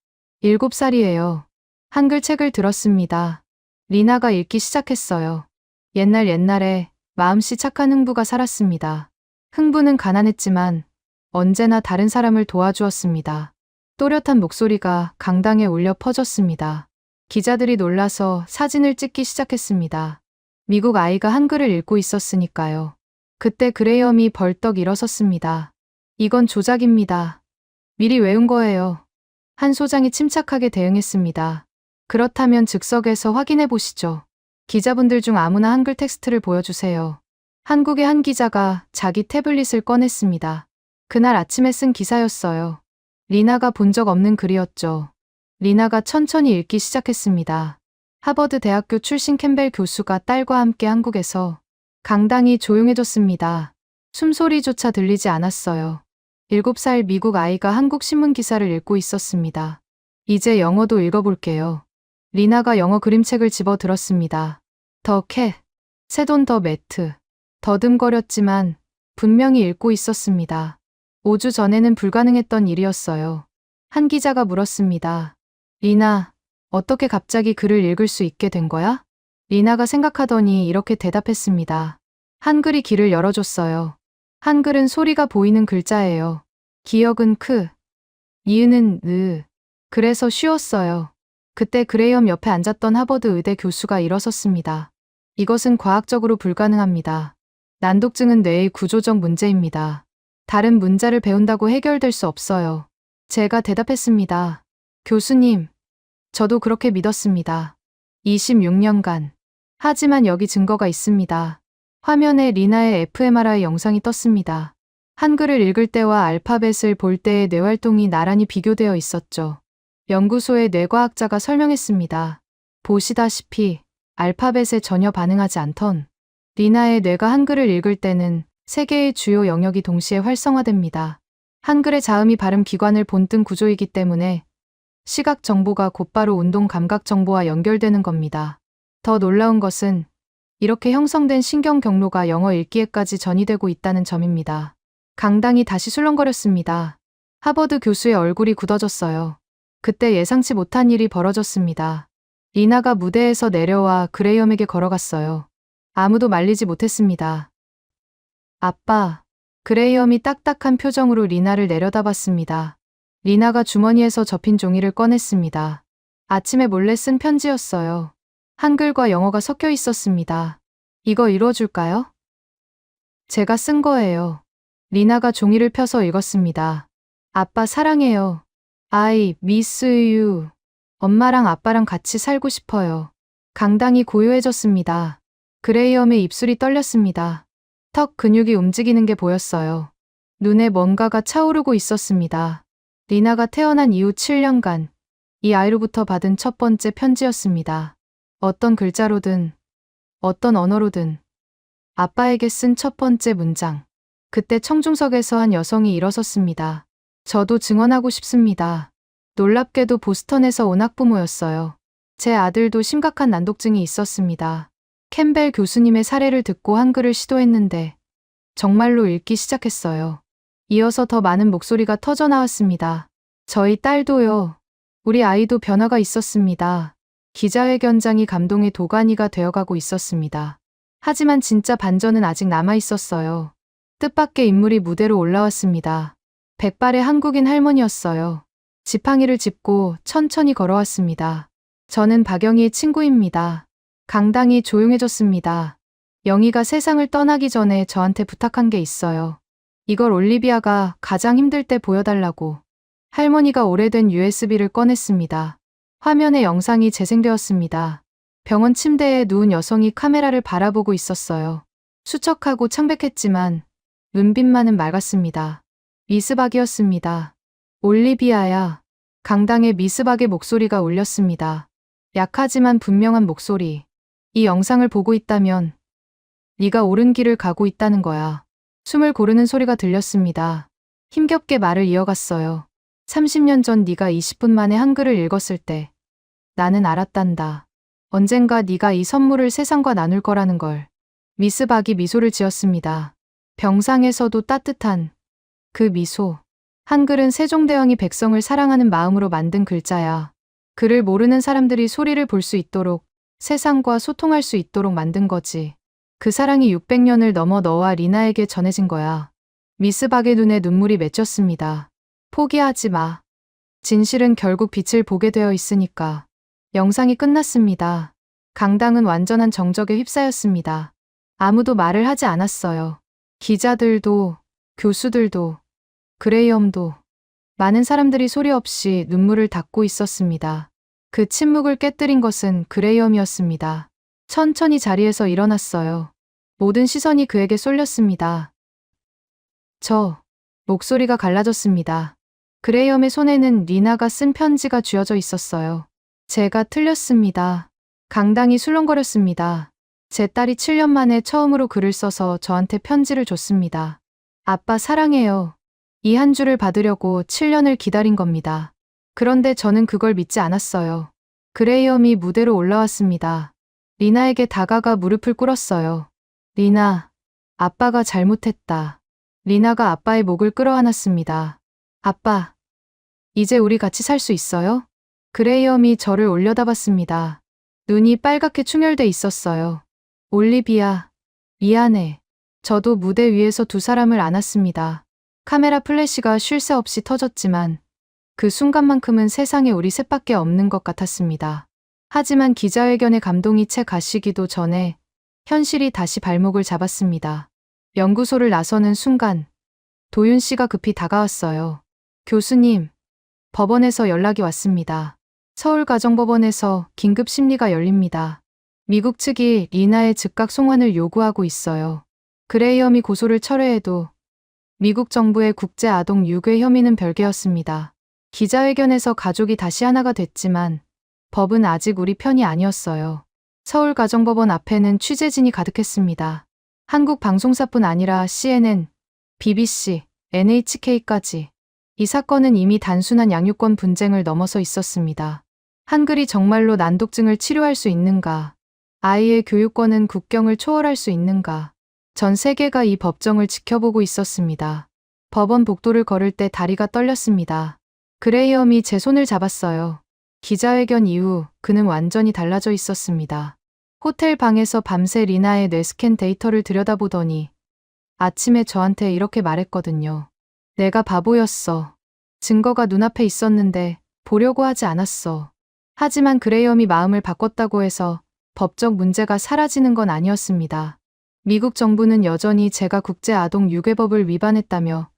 7살이에요. 한글 책을 들었습니다. 리나가 읽기 시작했어요. 옛날에 마음씨 착한 흥부가 살았습니다. 흥부는 가난했지만 언제나 다른 사람을 도와주었습니다. 또렷한 목소리가 강당에 울려 퍼졌습니다. 기자들이 놀라서 사진을 찍기 시작했습니다. 미국 아이가 한글을 읽고 있었으니까요. 그때 그레이엄이 벌떡 일어섰습니다. 이건 조작입니다. 미리 외운 거예요. 한 소장이 침착하게 대응했습니다. 그렇다면 즉석에서 확인해 보시죠. 기자분들 중 아무나 한글 텍스트를 보여주세요. 한국의 한 기자가 자기 태블릿을 꺼냈습니다. 그날 아침에 쓴 기사였어요. 리나가 본 적 없는 글이었죠. 리나가 천천히 읽기 시작했습니다. 하버드 대학교 출신 캠벨 교수가 딸과 함께 한국에서 강당이 조용해졌습니다. 숨소리조차 들리지 않았어요. 7살 미국 아이가 한국 신문 기사를 읽고 있었습니다. 이제 영어도 읽어볼게요. 리나가 영어 그림책을 집어 들었습니다. 더 캣, 새돈 더 매트. 더듬거렸지만 분명히 읽고 있었습니다. 5주 전에는 불가능했던 일이었어요. 한 기자가 물었습니다. 리나, 어떻게 갑자기 글을 읽을 수 있게 된 거야? 리나가 생각하더니 이렇게 대답했습니다. 한글이 길을 열어줬어요. 한글은 소리가 보이는 글자예요. 기억은 크, 이은은 으. 그래서 쉬웠어요. 그때 그레이엄 옆에 앉았던 하버드 의대 교수가 일어섰습니다. 이것은 과학적으로 불가능합니다. 난독증은 뇌의 구조적 문제입니다. 다른 문자를 배운다고 해결될 수 없어요. 제가 대답했습니다. 교수님, 저도 그렇게 믿었습니다. 26년간. 하지만 여기 증거가 있습니다. 화면에 리나의 fMRI 영상이 떴습니다. 한글을 읽을 때와 알파벳을 볼 때의 뇌활동이 나란히 비교되어 있었죠. 연구소의 뇌과학자가 설명했습니다. 보시다시피 알파벳에 전혀 반응하지 않던 리나의 뇌가 한글을 읽을 때는 3개의 주요 영역이 동시에 활성화됩니다. 한글의 자음이 발음 기관을 본뜬 구조이기 때문에 시각 정보가 곧바로 운동 감각 정보와 연결되는 겁니다. 더 놀라운 것은 이렇게 형성된 신경 경로가 영어 읽기에까지 전이되고 있다는 점입니다. 강당이 다시 술렁거렸습니다. 하버드 교수의 얼굴이 굳어졌어요. 그때 예상치 못한 일이 벌어졌습니다. 리나가 무대에서 내려와 그레이엄에게 걸어갔어요. 아무도 말리지 못했습니다. 아빠. 그레이엄이 딱딱한 표정으로 리나를 내려다봤습니다. 리나가 주머니에서 접힌 종이를 꺼냈습니다. 아침에 몰래 쓴 편지였어요. 한글과 영어가 섞여 있었습니다. 이거 읽어줄까요? 제가 쓴 거예요. 리나가 종이를 펴서 읽었습니다. 아빠 사랑해요. I miss you. 엄마랑 아빠랑 같이 살고 싶어요. 강당이 고요해졌습니다. 그레이엄의 입술이 떨렸습니다. 턱 근육이 움직이는 게 보였어요. 눈에 뭔가가 차오르고 있었습니다. 리나가 태어난 이후 7년간 이 아이로부터 받은 첫 번째 편지였습니다. 어떤 글자로든, 어떤 언어로든 아빠에게 쓴 첫 번째 문장. 그때 청중석에서 한 여성이 일어섰습니다. 저도 증언하고 싶습니다. 놀랍게도 보스턴에서 온 학부모였어요. 제 아들도 심각한 난독증이 있었습니다. 캠벨 교수님의 사례를 듣고 한글을 시도했는데 정말로 읽기 시작했어요. 이어서 더 많은 목소리가 터져 나왔습니다. 저희 딸도요. 우리 아이도 변화가 있었습니다. 기자회견장이 감동의 도가니가 되어가고 있었습니다. 하지만 진짜 반전은 아직 남아 있었어요. 뜻밖의 인물이 무대로 올라왔습니다. 백발의 한국인 할머니였어요. 지팡이를 짚고 천천히 걸어왔습니다. 저는 박영희의 친구입니다. 강당이 조용해졌습니다. 영희가 세상을 떠나기 전에 저한테 부탁한 게 있어요. 이걸 올리비아가 가장 힘들 때 보여달라고. 할머니가 오래된 USB를 꺼냈습니다. 화면에 영상이 재생되었습니다. 병원 침대에 누운 여성이 카메라를 바라보고 있었어요. 수척하고 창백했지만 눈빛만은 맑았습니다. 미스박이었습니다. 올리비아야. 강당의 미스박의 목소리가 울렸습니다. 약하지만 분명한 목소리. 이 영상을 보고 있다면 네가 옳은 길을 가고 있다는 거야. 숨을 고르는 소리가 들렸습니다. 힘겹게 말을 이어갔어요. 30년 전 네가 20분 만에 한글을 읽었을 때 나는 알았단다. 언젠가 네가 이 선물을 세상과 나눌 거라는 걸. 미스박이 미소를 지었습니다. 병상에서도 따뜻한 그 미소. 한글은 세종대왕이 백성을 사랑하는 마음으로 만든 글자야. 글을 모르는 사람들이 소리를 볼 수 있도록, 세상과 소통할 수 있도록 만든 거지. 그 사랑이 600년을 넘어 너와 리나에게 전해진 거야. 미스박의 눈에 눈물이 맺혔습니다. 포기하지 마. 진실은 결국 빛을 보게 되어 있으니까. 영상이 끝났습니다. 강당은 완전한 정적에 휩싸였습니다. 아무도 말을 하지 않았어요. 기자들도, 교수들도, 그레이엄도. 많은 사람들이 소리 없이 눈물을 닦고 있었습니다. 그 침묵을 깨뜨린 것은 그레이엄이었습니다. 천천히 자리에서 일어났어요. 모든 시선이 그에게 쏠렸습니다. 목소리가 갈라졌습니다. 그레이엄의 손에는 리나가 쓴 편지가 쥐어져 있었어요. 제가 틀렸습니다. 강당이 술렁거렸습니다. 제 딸이 7년 만에 처음으로 글을 써서 저한테 편지를 줬습니다. 아빠 사랑해요. 이 한 줄을 받으려고 7년을 기다린 겁니다. 그런데 저는 그걸 믿지 않았어요. 그레이엄이 무대로 올라왔습니다. 리나에게 다가가 무릎을 꿇었어요. 리나, 아빠가 잘못했다. 리나가 아빠의 목을 끌어안았습니다. 아빠, 이제 우리 같이 살 수 있어요? 그레이엄이 저를 올려다봤습니다. 눈이 빨갛게 충혈돼 있었어요. 올리비아, 미안해. 저도 무대 위에서 두 사람을 안았습니다. 카메라 플래시가 쉴 새 없이 터졌지만 그 순간만큼은 세상에 우리 셋밖에 없는 것 같았습니다. 하지만 기자회견의 감동이 채 가시기도 전에 현실이 다시 발목을 잡았습니다. 연구소를 나서는 순간 도윤 씨가 급히 다가왔어요. 교수님, 법원에서 연락이 왔습니다. 서울가정법원에서 긴급 심리가 열립니다. 미국 측이 리나의 즉각 송환을 요구하고 있어요. 그레이엄이 고소를 철회해도 미국 정부의 국제 아동 유괴 혐의는 별개였습니다. 기자회견에서 가족이 다시 하나가 됐지만 법은 아직 우리 편이 아니었어요. 서울가정법원 앞에는 취재진이 가득했습니다. 한국 방송사뿐 아니라 CNN, BBC, NHK까지. 이 사건은 이미 단순한 양육권 분쟁을 넘어서 있었습니다. 한글이 정말로 난독증을 치료할 수 있는가? 아이의 교육권은 국경을 초월할 수 있는가? 전 세계가 이 법정을 지켜보고 있었습니다. 법원 복도를 걸을 때 다리가 떨렸습니다. 그레이엄이 제 손을 잡았어요. 기자회견 이후 그는 완전히 달라져 있었습니다. 호텔 방에서 밤새 리나의 뇌스캔 데이터를 들여다보더니 아침에 저한테 이렇게 말했거든요. 내가 바보였어. 증거가 눈앞에 있었는데 보려고 하지 않았어. 하지만 그레이엄이 마음을 바꿨다고 해서 법적 문제가 사라지는 건 아니었습니다. 미국 정부는 여전히 제가 국제 아동 유괴법을 위반했다며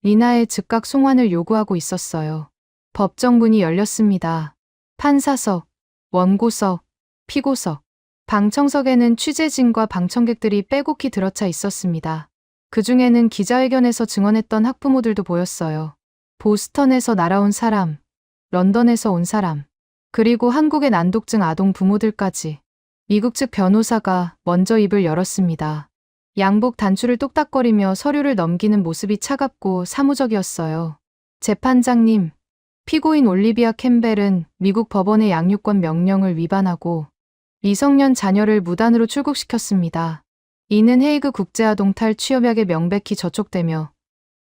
리나의 즉각 송환을 요구하고 있었어요. 법정 문이 열렸습니다. 판사석, 원고석, 피고석, 방청석에는 취재진과 방청객들이 빼곡히 들어차 있었습니다. 그 중에는 기자회견에서 증언했던 학부모들도 보였어요. 보스턴에서 날아온 사람, 런던에서 온 사람, 그리고 한국의 난독증 아동 부모들까지. 미국 측 변호사가 먼저 입을 열었습니다. 양복 단추를 똑딱거리며 서류를 넘기는 모습이 차갑고 사무적이었어요. 재판장님, 피고인 올리비아 캠벨은 미국 법원의 양육권 명령을 위반하고 미성년 자녀를 무단으로 출국시켰습니다. 이는 헤이그 국제아동탈 취업약에 명백히 저촉되며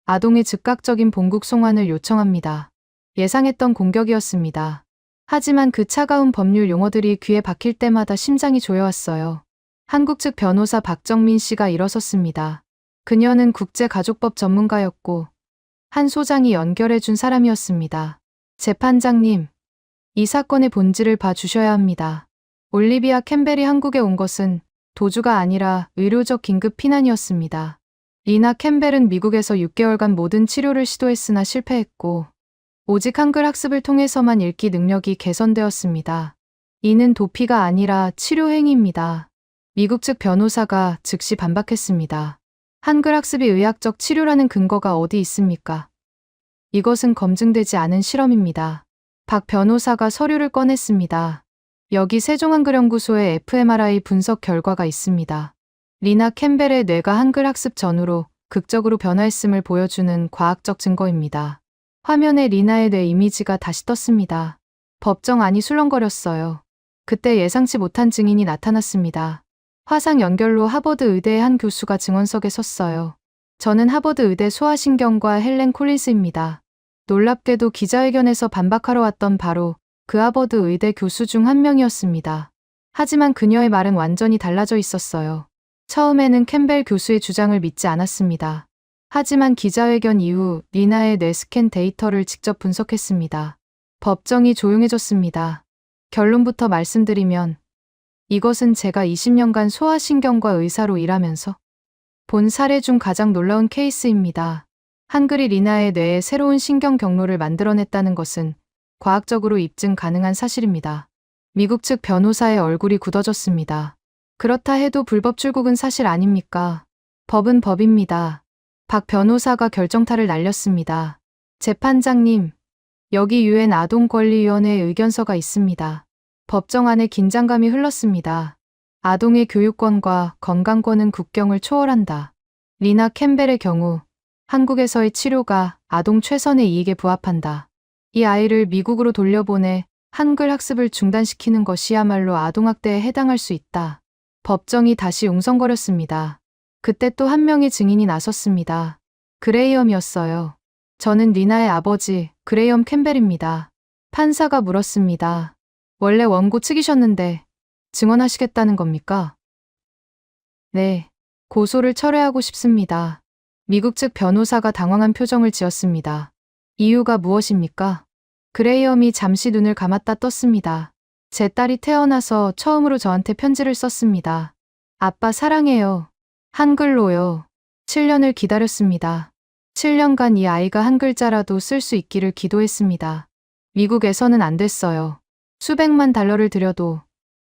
아동의 즉각적인 본국 송환을 요청합니다. 예상했던 공격이었습니다. 하지만 그 차가운 법률 용어들이 귀에 박힐 때마다 심장이 조여왔어요. 한국 측 변호사 박정민 씨가 일어섰습니다. 그녀는 국제가족법 전문가였고 한 소장이 연결해준 사람이었습니다. 재판장님, 이 사건의 본질을 봐주셔야 합니다. 올리비아 캠벨이 한국에 온 것은 도주가 아니라 의료적 긴급 피난이었습니다. 리나 캠벨은 미국에서 6개월간 모든 치료를 시도했으나 실패했고 오직 한글 학습을 통해서만 읽기 능력이 개선되었습니다. 이는 도피가 아니라 치료 행위입니다. 미국 측 변호사가 즉시 반박했습니다. 한글 학습이 의학적 치료라는 근거가 어디 있습니까? 이것은 검증되지 않은 실험입니다. 박 변호사가 서류를 꺼냈습니다. 여기 세종한글연구소의 fMRI 분석 결과가 있습니다. 리나 캠벨의 뇌가 한글 학습 전후로 극적으로 변화했음을 보여주는 과학적 증거입니다. 화면에 리나의 뇌 이미지가 다시 떴습니다. 법정 안이 술렁거렸어요. 그때 예상치 못한 증인이 나타났습니다. 화상 연결로 하버드 의대의 한 교수가 증언석에 섰어요. 저는 하버드 의대 소아신경과 헬렌 콜린스입니다. 놀랍게도 기자회견에서 반박하러 왔던 바로 그 하버드 의대 교수 중 한 명이었습니다. 하지만 그녀의 말은 완전히 달라져 있었어요. 처음에는 캠벨 교수의 주장을 믿지 않았습니다. 하지만 기자회견 이후 리나의 뇌 스캔 데이터를 직접 분석했습니다. 법정이 조용해졌습니다. 결론부터 말씀드리면 이것은 제가 20년간 소아신경과 의사로 일하면서 본 사례 중 가장 놀라운 케이스입니다. 한글이 리나의 뇌에 새로운 신경 경로를 만들어냈다는 것은 과학적으로 입증 가능한 사실입니다. 미국 측 변호사의 얼굴이 굳어졌습니다. 그렇다 해도 불법 출국은 사실 아닙니까? 법은 법입니다. 박 변호사가 결정타를 날렸습니다. 재판장님, 여기 유엔 아동권리위원회의 의견서가 있습니다. 법정 안에 긴장감이 흘렀습니다. 아동의 교육권과 건강권은 국경을 초월한다. 리나 캠벨의 경우 한국에서의 치료가 아동 최선의 이익에 부합한다. 이 아이를 미국으로 돌려보내 한글 학습을 중단시키는 것이야말로 아동학대에 해당할 수 있다. 법정이 다시 웅성거렸습니다. 그때 또 한 명의 증인이 나섰습니다. 그레이엄이었어요. 저는 리나의 아버지 그레이엄 캠벨입니다. 판사가 물었습니다. 원래 원고 측이셨는데 증언하시겠다는 겁니까? 네, 고소를 철회하고 싶습니다. 미국 측 변호사가 당황한 표정을 지었습니다. 이유가 무엇입니까? 그레이엄이 잠시 눈을 감았다 떴습니다. 제 딸이 태어나서 처음으로 저한테 편지를 썼습니다. 아빠 사랑해요. 한글로요. 7년을 기다렸습니다. 7년간 이 아이가 한 글자라도 쓸 수 있기를 기도했습니다. 미국에서는 안 됐어요. 수백만 달러를 들여도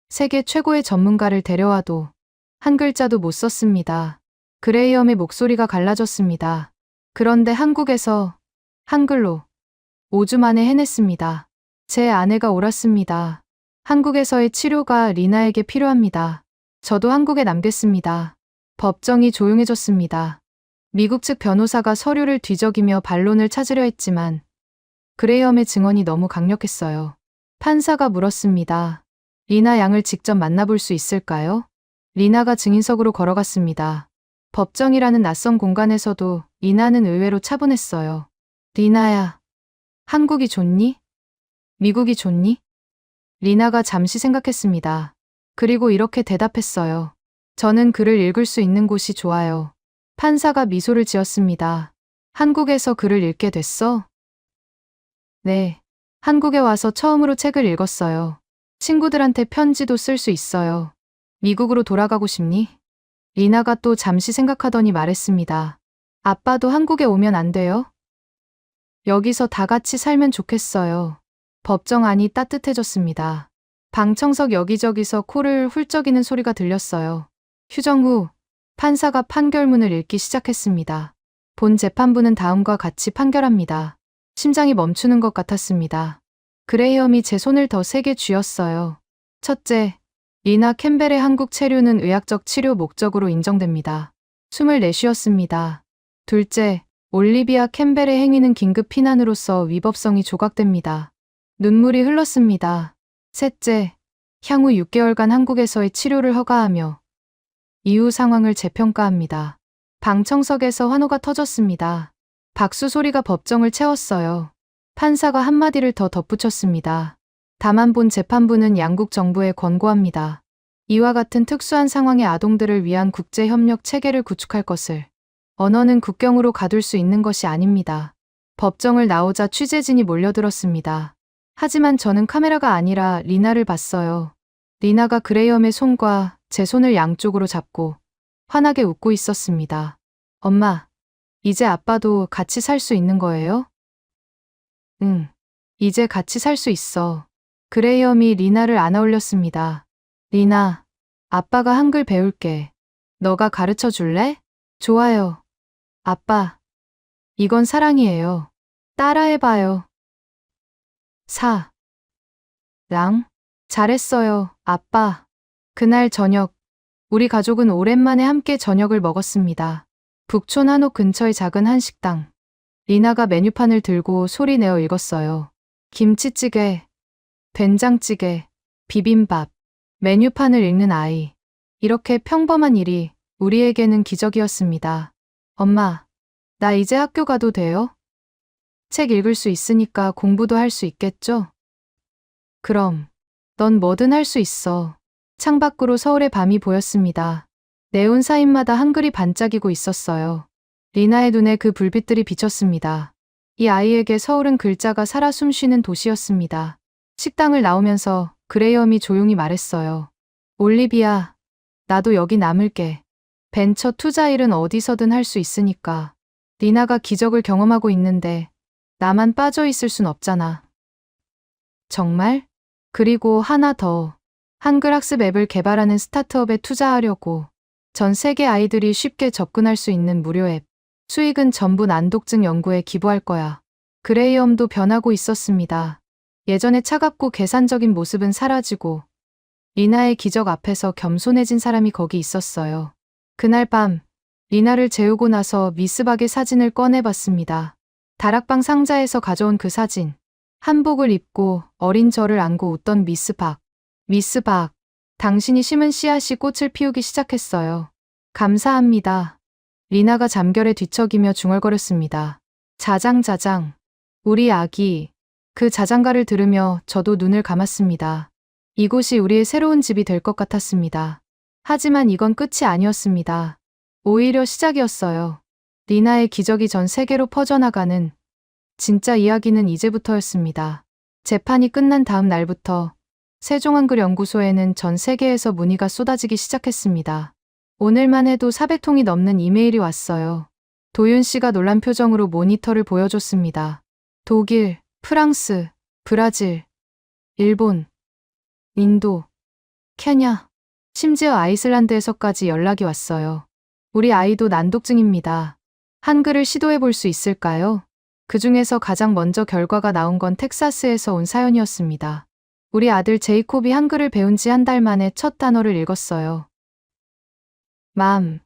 세계 최고의 전문가를 데려와도 한 글자도 못 썼습니다. 그레이엄의 목소리가 갈라졌습니다. 그런데 한국에서 한글로 5주 만에 해냈습니다. 제 아내가 옳았습니다. 한국에서의 치료가 리나에게 필요합니다. 저도 한국에 남겠습니다. 법정이 조용해졌습니다. 미국 측 변호사가 서류를 뒤적이며 반론을 찾으려 했지만 그레이엄의 증언이 너무 강력했어요. 판사가 물었습니다. 리나 양을 직접 만나볼 수 있을까요? 리나가 증인석으로 걸어갔습니다. 법정이라는 낯선 공간에서도 리나는 의외로 차분했어요. 리나야, 한국이 좋니? 미국이 좋니? 리나가 잠시 생각했습니다. 그리고 이렇게 대답했어요. 저는 글을 읽을 수 있는 곳이 좋아요. 판사가 미소를 지었습니다. 한국에서 글을 읽게 됐어? 네. 한국에 와서 처음으로 책을 읽었어요. 친구들한테 편지도 쓸 수 있어요. 미국으로 돌아가고 싶니? 리나가 또 잠시 생각하더니 말했습니다. 아빠도 한국에 오면 안 돼요? 여기서 다 같이 살면 좋겠어요. 법정 안이 따뜻해졌습니다. 방청석 여기저기서 코를 훌쩍이는 소리가 들렸어요. 휴정 후 판사가 판결문을 읽기 시작했습니다. 본 재판부는 다음과 같이 판결합니다. 심장이 멈추는 것 같았습니다. 그레이엄이 제 손을 더 세게 쥐었어요. 첫째, 리나 캠벨의 한국 체류는 의학적 치료 목적으로 인정됩니다. 숨을 내쉬었습니다. 둘째, 올리비아 캠벨의 행위는 긴급 피난으로서 위법성이 조각됩니다. 눈물이 흘렀습니다. 셋째, 향후 6개월간 한국에서의 치료를 허가하며 이후 상황을 재평가합니다. 방청석에서 환호가 터졌습니다. 박수 소리가 법정을 채웠어요. 판사가 한마디를 더 덧붙였습니다. 다만 본 재판부는 양국 정부에 권고합니다. 이와 같은 특수한 상황의 아동들을 위한 국제 협력 체계를 구축할 것을. 언어는 국경으로 가둘 수 있는 것이 아닙니다. 법정을 나오자 취재진이 몰려들었습니다. 하지만 저는 카메라가 아니라 리나를 봤어요. 리나가 그레이엄의 손과 제 손을 양쪽으로 잡고 환하게 웃고 있었습니다. 엄마, 이제 아빠도 같이 살 수 있는 거예요? 응, 이제 같이 살 수 있어. 그레이엄이 리나를 안아 올렸습니다. 리나, 아빠가 한글 배울게. 너가 가르쳐 줄래? 좋아요. 아빠, 이건 사랑이에요. 따라해봐요. 랑, 잘했어요, 아빠. 그날 저녁, 우리 가족은 오랜만에 함께 저녁을 먹었습니다. 북촌 한옥 근처의 작은 한식당. 리나가 메뉴판을 들고 소리 내어 읽었어요. 김치찌개, 된장찌개, 비빔밥. 메뉴판을 읽는 아이. 이렇게 평범한 일이 우리에게는 기적이었습니다. 엄마, 나 이제 학교 가도 돼요? 책 읽을 수 있으니까 공부도 할 수 있겠죠? 그럼, 넌 뭐든 할 수 있어. 창밖으로 서울의 밤이 보였습니다. 네온 사인마다 한글이 반짝이고 있었어요. 리나의 눈에 그 불빛들이 비쳤습니다. 이 아이에게 서울은 글자가 살아 숨쉬는 도시였습니다. 식당을 나오면서 그레이엄이 조용히 말했어요. 올리비아, 나도 여기 남을게. 벤처 투자 일은 어디서든 할 수 있으니까. 리나가 기적을 경험하고 있는데 나만 빠져 있을 순 없잖아. 정말? 그리고 하나 더. 한글 학습 앱을 개발하는 스타트업에 투자하려고. 전 세계 아이들이 쉽게 접근할 수 있는 무료 앱. 수익은 전부 난독증 연구에 기부할 거야. 그레이엄도 변하고 있었습니다. 예전에 차갑고 계산적인 모습은 사라지고 리나의 기적 앞에서 겸손해진 사람이 거기 있었어요. 그날 밤 리나를 재우고 나서 미스박의 사진을 꺼내봤습니다. 다락방 상자에서 가져온 그 사진. 한복을 입고 어린 저를 안고 웃던 미스박. 미스박, 당신이 심은 씨앗이 꽃을 피우기 시작했어요. 감사합니다. 리나가 잠결에 뒤척이며 중얼거렸습니다. 자장자장. 우리 아기. 그 자장가를 들으며 저도 눈을 감았습니다. 이곳이 우리의 새로운 집이 될 것 같았습니다. 하지만 이건 끝이 아니었습니다. 오히려 시작이었어요. 리나의 기적이 전 세계로 퍼져나가는 진짜 이야기는 이제부터였습니다. 재판이 끝난 다음 날부터 세종한글연구소에는 전 세계에서 문의가 쏟아지기 시작했습니다. 오늘만 해도 400통이 넘는 이메일이 왔어요. 도윤 씨가 놀란 표정으로 모니터를 보여줬습니다. 독일, 프랑스, 브라질, 일본, 인도, 케냐, 심지어 아이슬란드에서까지 연락이 왔어요. 우리 아이도 난독증입니다. 한글을 시도해 볼 수 있을까요? 그 중에서 가장 먼저 결과가 나온 건 텍사스에서 온 사연이었습니다. 우리 아들 제이콥이 한글을 배운 지 한 달 만에 첫 단어를 읽었어요. 맘,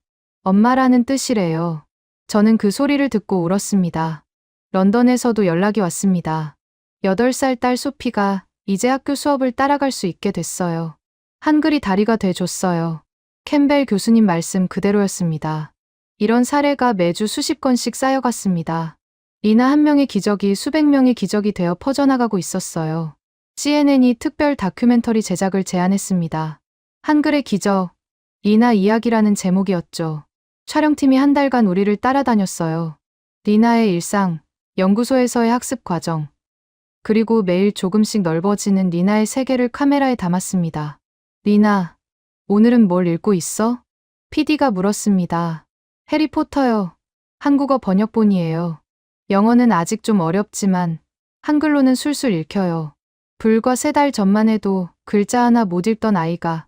엄마라는 뜻이래요. 저는 그 소리를 듣고 울었습니다. 런던에서도 연락이 왔습니다. 8살 딸 소피가 이제 학교 수업을 따라갈 수 있게 됐어요. 한글이 다리가 돼줬어요. 캠벨 교수님 말씀 그대로였습니다. 이런 사례가 매주 수십 건씩 쌓여갔습니다. 리나 한 명의 기적이 수백 명의 기적이 되어 퍼져나가고 있었어요. CNN이 특별 다큐멘터리 제작을 제안했습니다. 한글의 기적, 리나 이야기라는 제목이었죠. 촬영팀이 한 달간 우리를 따라다녔어요. 리나의 일상, 연구소에서의 학습 과정, 그리고 매일 조금씩 넓어지는 리나의 세계를 카메라에 담았습니다. 리나, 오늘은 뭘 읽고 있어? PD가 물었습니다. 해리포터요. 한국어 번역본이에요. 영어는 아직 좀 어렵지만 한글로는 술술 읽혀요. 불과 3달 전만 해도 글자 하나 못 읽던 아이가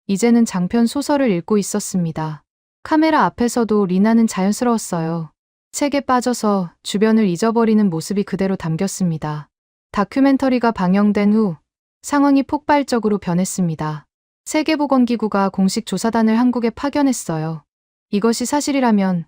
이제는 장편 소설을 읽고 있었습니다. 카메라 앞에서도 리나는 자연스러웠어요. 책에 빠져서 주변을 잊어버리는 모습이 그대로 담겼습니다. 다큐멘터리가 방영된 후 상황이 폭발적으로 변했습니다. 세계보건기구가 공식 조사단을 한국에 파견했어요. 이것이 사실이라면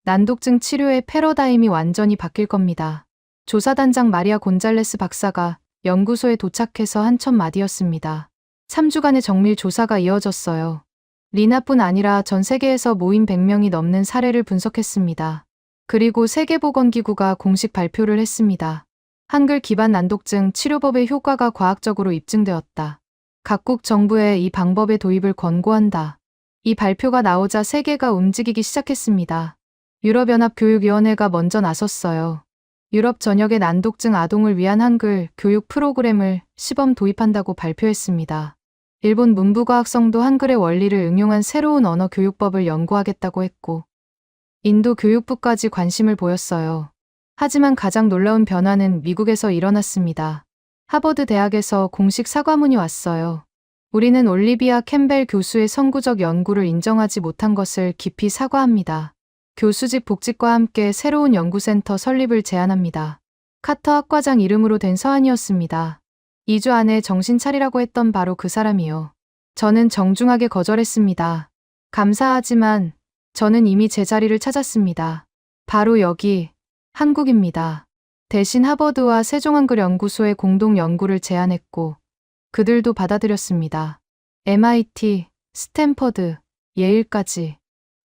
난독증 치료의 패러다임이 완전히 바뀔 겁니다. 조사단장 마리아 곤잘레스 박사가 연구소에 도착해서 한 첫 마디였습니다. 3주간의 정밀 조사가 이어졌어요. 리나뿐 아니라 전 세계에서 모인 100명이 넘는 사례를 분석했습니다. 그리고 세계보건기구가 공식 발표를 했습니다. 한글 기반 난독증 치료법의 효과가 과학적으로 입증되었다. 각국 정부에 이 방법의 도입을 권고한다. 이 발표가 나오자 세계가 움직이기 시작했습니다. 유럽연합교육위원회가 먼저 나섰어요. 유럽 전역의 난독증 아동을 위한 한글 교육 프로그램을 시범 도입한다고 발표했습니다. 일본 문부과학성도 한글의 원리를 응용한 새로운 언어 교육법을 연구하겠다고 했고, 인도 교육부까지 관심을 보였어요. 하지만 가장 놀라운 변화는 미국에서 일어났습니다. 하버드 대학에서 공식 사과문이 왔어요. 우리는 올리비아 캠벨 교수의 선구적 연구를 인정하지 못한 것을 깊이 사과합니다. 교수직 복직과 함께 새로운 연구센터 설립을 제안합니다. 카터 학과장 이름으로 된 서한이었습니다. 2주 안에 정신 차리라고 했던 바로 그 사람이요. 저는 정중하게 거절했습니다. 감사하지만 저는 이미 제 자리를 찾았습니다. 바로 여기, 한국입니다. 대신 하버드와 세종한글연구소의 공동 연구를 제안했고, 그들도 받아들였습니다. MIT, 스탠퍼드, 예일까지.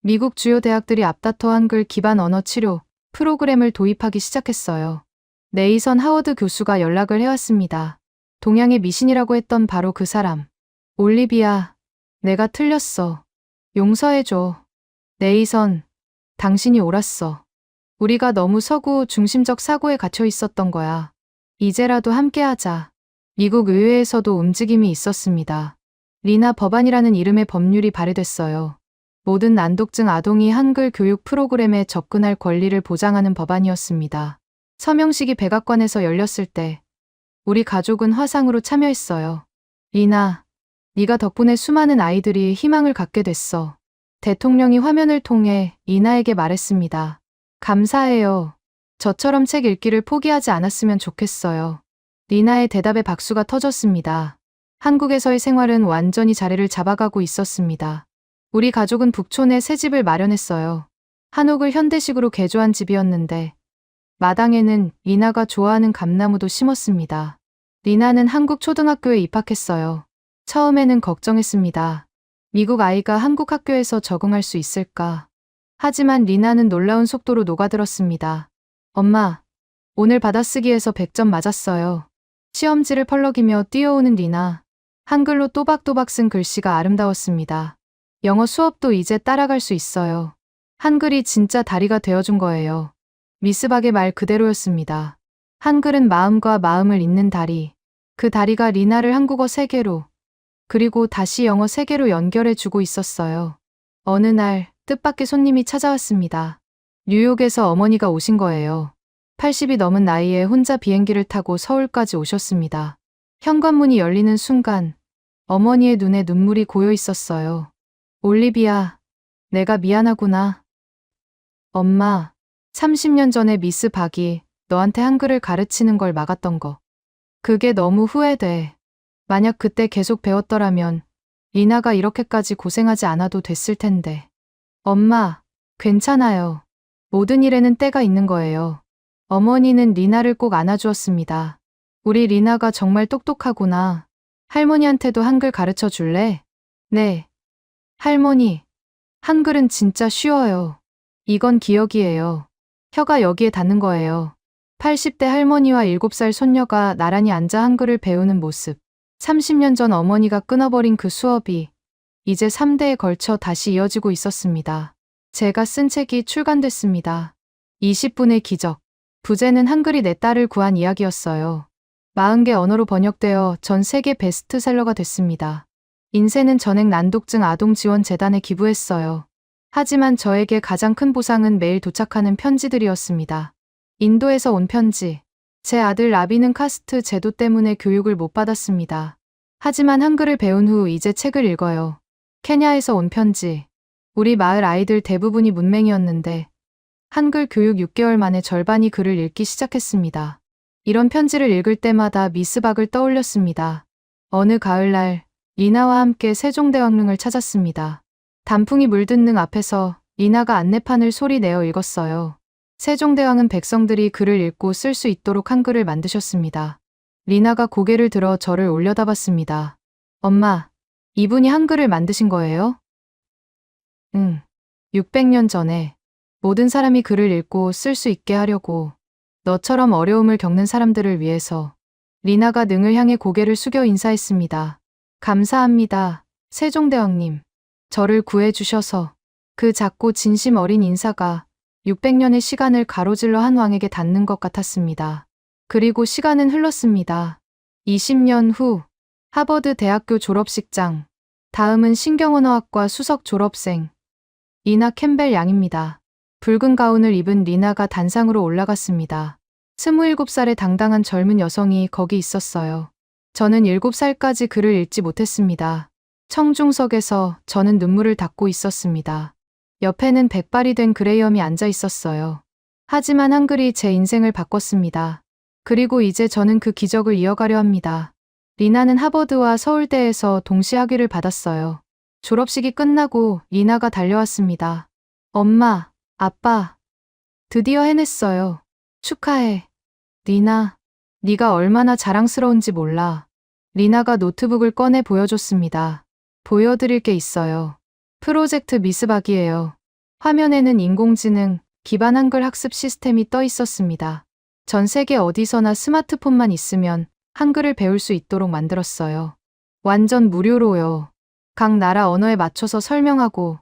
미국 주요 대학들이 앞다퉈 한글 기반 언어 치료 프로그램을 도입하기 시작했어요. 네이선 하워드 교수가 연락을 해왔습니다. 동양의 미신이라고 했던 바로 그 사람. 올리비아, 내가 틀렸어. 용서해줘. 네이선, 당신이 옳았어. 우리가 너무 서구 중심적 사고에 갇혀 있었던 거야. 이제라도 함께하자. 미국 의회에서도 움직임이 있었습니다. 리나 법안이라는 이름의 법률이 발의됐어요. 모든 난독증 아동이 한글 교육 프로그램에 접근할 권리를 보장하는 법안이었습니다. 서명식이 백악관에서 열렸을 때 우리 가족은 화상으로 참여했어요. 리나, 네가 덕분에 수많은 아이들이 희망을 갖게 됐어. 대통령이 화면을 통해 리나에게 말했습니다. 감사해요. 저처럼 책 읽기를 포기하지 않았으면 좋겠어요. 리나의 대답에 박수가 터졌습니다. 한국에서의 생활은 완전히 자리를 잡아가고 있었습니다. 우리 가족은 북촌에 새 집을 마련했어요. 한옥을 현대식으로 개조한 집이었는데 마당에는 리나가 좋아하는 감나무도 심었습니다. 리나는 한국 초등학교에 입학했어요. 처음에는 걱정했습니다. 미국 아이가 한국 학교에서 적응할 수 있을까? 하지만 리나는 놀라운 속도로 녹아들었습니다. 엄마, 오늘 받아쓰기에서 100점 맞았어요. 시험지를 펄럭이며 뛰어오는 리나. 한글로 또박또박 쓴 글씨가 아름다웠습니다. 영어 수업도 이제 따라갈 수 있어요. 한글이 진짜 다리가 되어준 거예요. 미스 박의 말 그대로였습니다. 한글은 마음과 마음을 잇는 다리. 그 다리가 리나를 한국어 세계로, 그리고 다시 영어 세계로 연결해주고 있었어요. 어느 날 뜻밖의 손님이 찾아왔습니다. 뉴욕에서 어머니가 오신 거예요. 80이 넘은 나이에 혼자 비행기를 타고 서울까지 오셨습니다. 현관문이 열리는 순간 어머니의 눈에 눈물이 고여 있었어요. 올리비아, 내가 미안하구나. 엄마, 30년 전에 미스 박이 너한테 한글을 가르치는 걸 막았던 거. 그게 너무 후회돼. 만약 그때 계속 배웠더라면 리나가 이렇게까지 고생하지 않아도 됐을 텐데. 엄마, 괜찮아요. 모든 일에는 때가 있는 거예요. 어머니는 리나를 꼭 안아주었습니다. 우리 리나가 정말 똑똑하구나. 할머니한테도 한글 가르쳐 줄래? 네. 할머니, 한글은 진짜 쉬워요. 이건 기억이에요. 혀가 여기에 닿는 거예요. 80대 할머니와 7살 손녀가 나란히 앉아 한글을 배우는 모습. 30년 전 어머니가 끊어버린 그 수업이 이제 3대에 걸쳐 다시 이어지고 있었습니다. 제가 쓴 책이 출간됐습니다. 20분의 기적. 부제는 한글이 내 딸을 구한 이야기였어요. 40개 언어로 번역되어 전 세계 베스트셀러가 됐습니다. 인쇄는 전액 난독증 아동지원재단에 기부했어요. 하지만 저에게 가장 큰 보상은 매일 도착하는 편지들이었습니다. 인도에서 온 편지. 제 아들 라비는 카스트 제도 때문에 교육을 못 받았습니다. 하지만 한글을 배운 후 이제 책을 읽어요. 케냐에서 온 편지. 우리 마을 아이들 대부분이 문맹이었는데 한글 교육 6개월 만에 절반이 글을 읽기 시작했습니다. 이런 편지를 읽을 때마다 미스 박을 떠올렸습니다. 어느 가을날 리나와 함께 세종대왕릉을 찾았습니다. 단풍이 물든 능 앞에서 리나가 안내판을 소리내어 읽었어요. 세종대왕은 백성들이 글을 읽고 쓸 수 있도록 한글을 만드셨습니다. 리나가 고개를 들어 저를 올려다봤습니다. 엄마, 이분이 한글을 만드신 거예요? 응. 600년 전에 모든 사람이 글을 읽고 쓸 수 있게 하려고 너처럼 어려움을 겪는 사람들을 위해서. 리나가 능을 향해 고개를 숙여 인사했습니다. 감사합니다. 세종대왕님. 저를 구해주셔서. 그 작고 진심 어린 인사가 600년의 시간을 가로질러 한 왕에게 닿는 것 같았습니다. 그리고 시간은 흘렀습니다. 20년 후 하버드 대학교 졸업식장. 다음은 신경언어학과 수석 졸업생 리나 캠벨 양입니다. 붉은 가운을 입은 리나가 단상으로 올라갔습니다. 27살의 당당한 젊은 여성이 거기 있었어요. 저는 7살까지 글을 읽지 못했습니다. 청중석에서 저는 눈물을 닦고 있었습니다. 옆에는 백발이 된 그레이엄이 앉아 있었어요. 하지만 한글이 제 인생을 바꿨습니다. 그리고 이제 저는 그 기적을 이어가려 합니다. 리나는 하버드와 서울대에서 동시 학위를 받았어요. 졸업식이 끝나고 리나가 달려왔습니다. 엄마, 아빠, 드디어 해냈어요. 축하해. 리나, 네가 얼마나 자랑스러운지 몰라. 리나가 노트북을 꺼내 보여줬습니다. 보여드릴 게 있어요. 프로젝트 미스박이에요. 화면에는 인공지능 기반 한글 학습 시스템이 떠 있었습니다. 전 세계 어디서나 스마트폰만 있으면 한글을 배울 수 있도록 만들었어요. 완전 무료로요. 각 나라 언어에 맞춰서 설명하고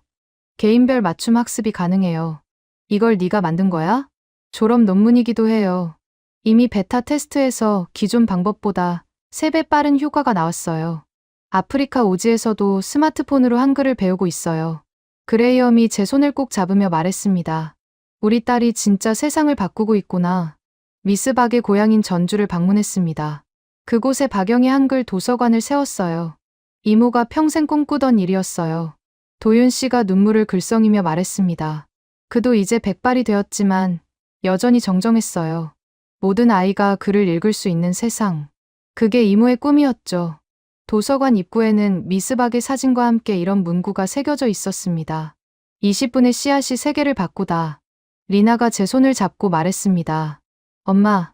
개인별 맞춤 학습이 가능해요. 이걸 네가 만든 거야? 졸업 논문이기도 해요. 이미 베타 테스트에서 기존 방법보다 3배 빠른 효과가 나왔어요. 아프리카 오지에서도 스마트폰으로 한글을 배우고 있어요. 그레이엄이 제 손을 꼭 잡으며 말했습니다. 우리 딸이 진짜 세상을 바꾸고 있구나. 미스 박의 고향인 전주를 방문했습니다. 그곳에 박영희 한글 도서관을 세웠어요. 이모가 평생 꿈꾸던 일이었어요. 도윤 씨가 눈물을 글썽이며 말했습니다. 그도 이제 백발이 되었지만 여전히 정정했어요. 모든 아이가 글을 읽을 수 있는 세상. 그게 이모의 꿈이었죠. 도서관 입구에는 미스 박의 사진과 함께 이런 문구가 새겨져 있었습니다. 20분의 씨앗이 세계를 바꾸다. 리나가 제 손을 잡고 말했습니다. 엄마,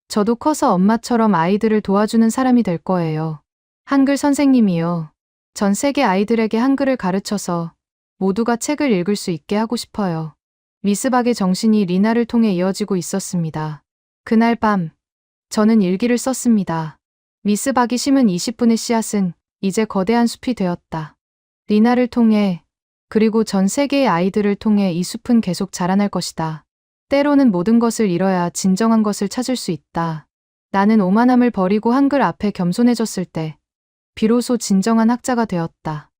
저도 커서 엄마처럼 아이들을 도와주는 사람이 될 거예요. 한글 선생님이요. 전 세계 아이들에게 한글을 가르쳐서 모두가 책을 읽을 수 있게 하고 싶어요. 미스 박의 정신이 리나를 통해 이어지고 있었습니다. 그날 밤, 저는 일기를 썼습니다. 미스 박이 심은 20분의 씨앗은 이제 거대한 숲이 되었다. 리나를 통해, 그리고 전 세계의 아이들을 통해 이 숲은 계속 자라날 것이다. 때로는 모든 것을 잃어야 진정한 것을 찾을 수 있다. 나는 오만함을 버리고 한글 앞에 겸손해졌을 때 비로소 진정한 학자가 되었다.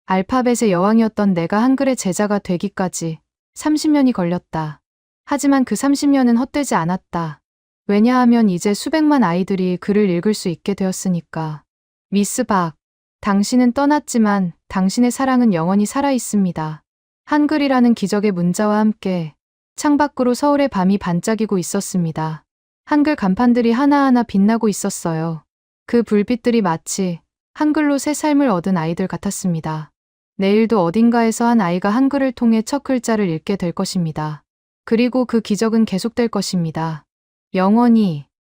알파벳의 여왕이었던 내가 한글의 제자가 되기까지 30년이 걸렸다. 하지만 그 30년은 헛되지 않았다. 왜냐하면 이제 수백만 아이들이 글을 읽을 수 있게 되었으니까. 미스 박, 당신은 떠났지만 당신의 사랑은 영원히 살아 있습니다. 한글이라는 기적의 문자와 함께 창밖으로 서울의 밤이 반짝이고 있었습니다. 한글 간판들이 하나하나 빛나고 있었어요. 그 불빛들이 마치 한글로 새 삶을 얻은 아이들 같았습니다. 내일도 어딘가에서 한 아이가 한글을 통해 첫 글자를 읽게 될 것입니다. 그리고 그 기적은 계속될 것입니다. 영원히.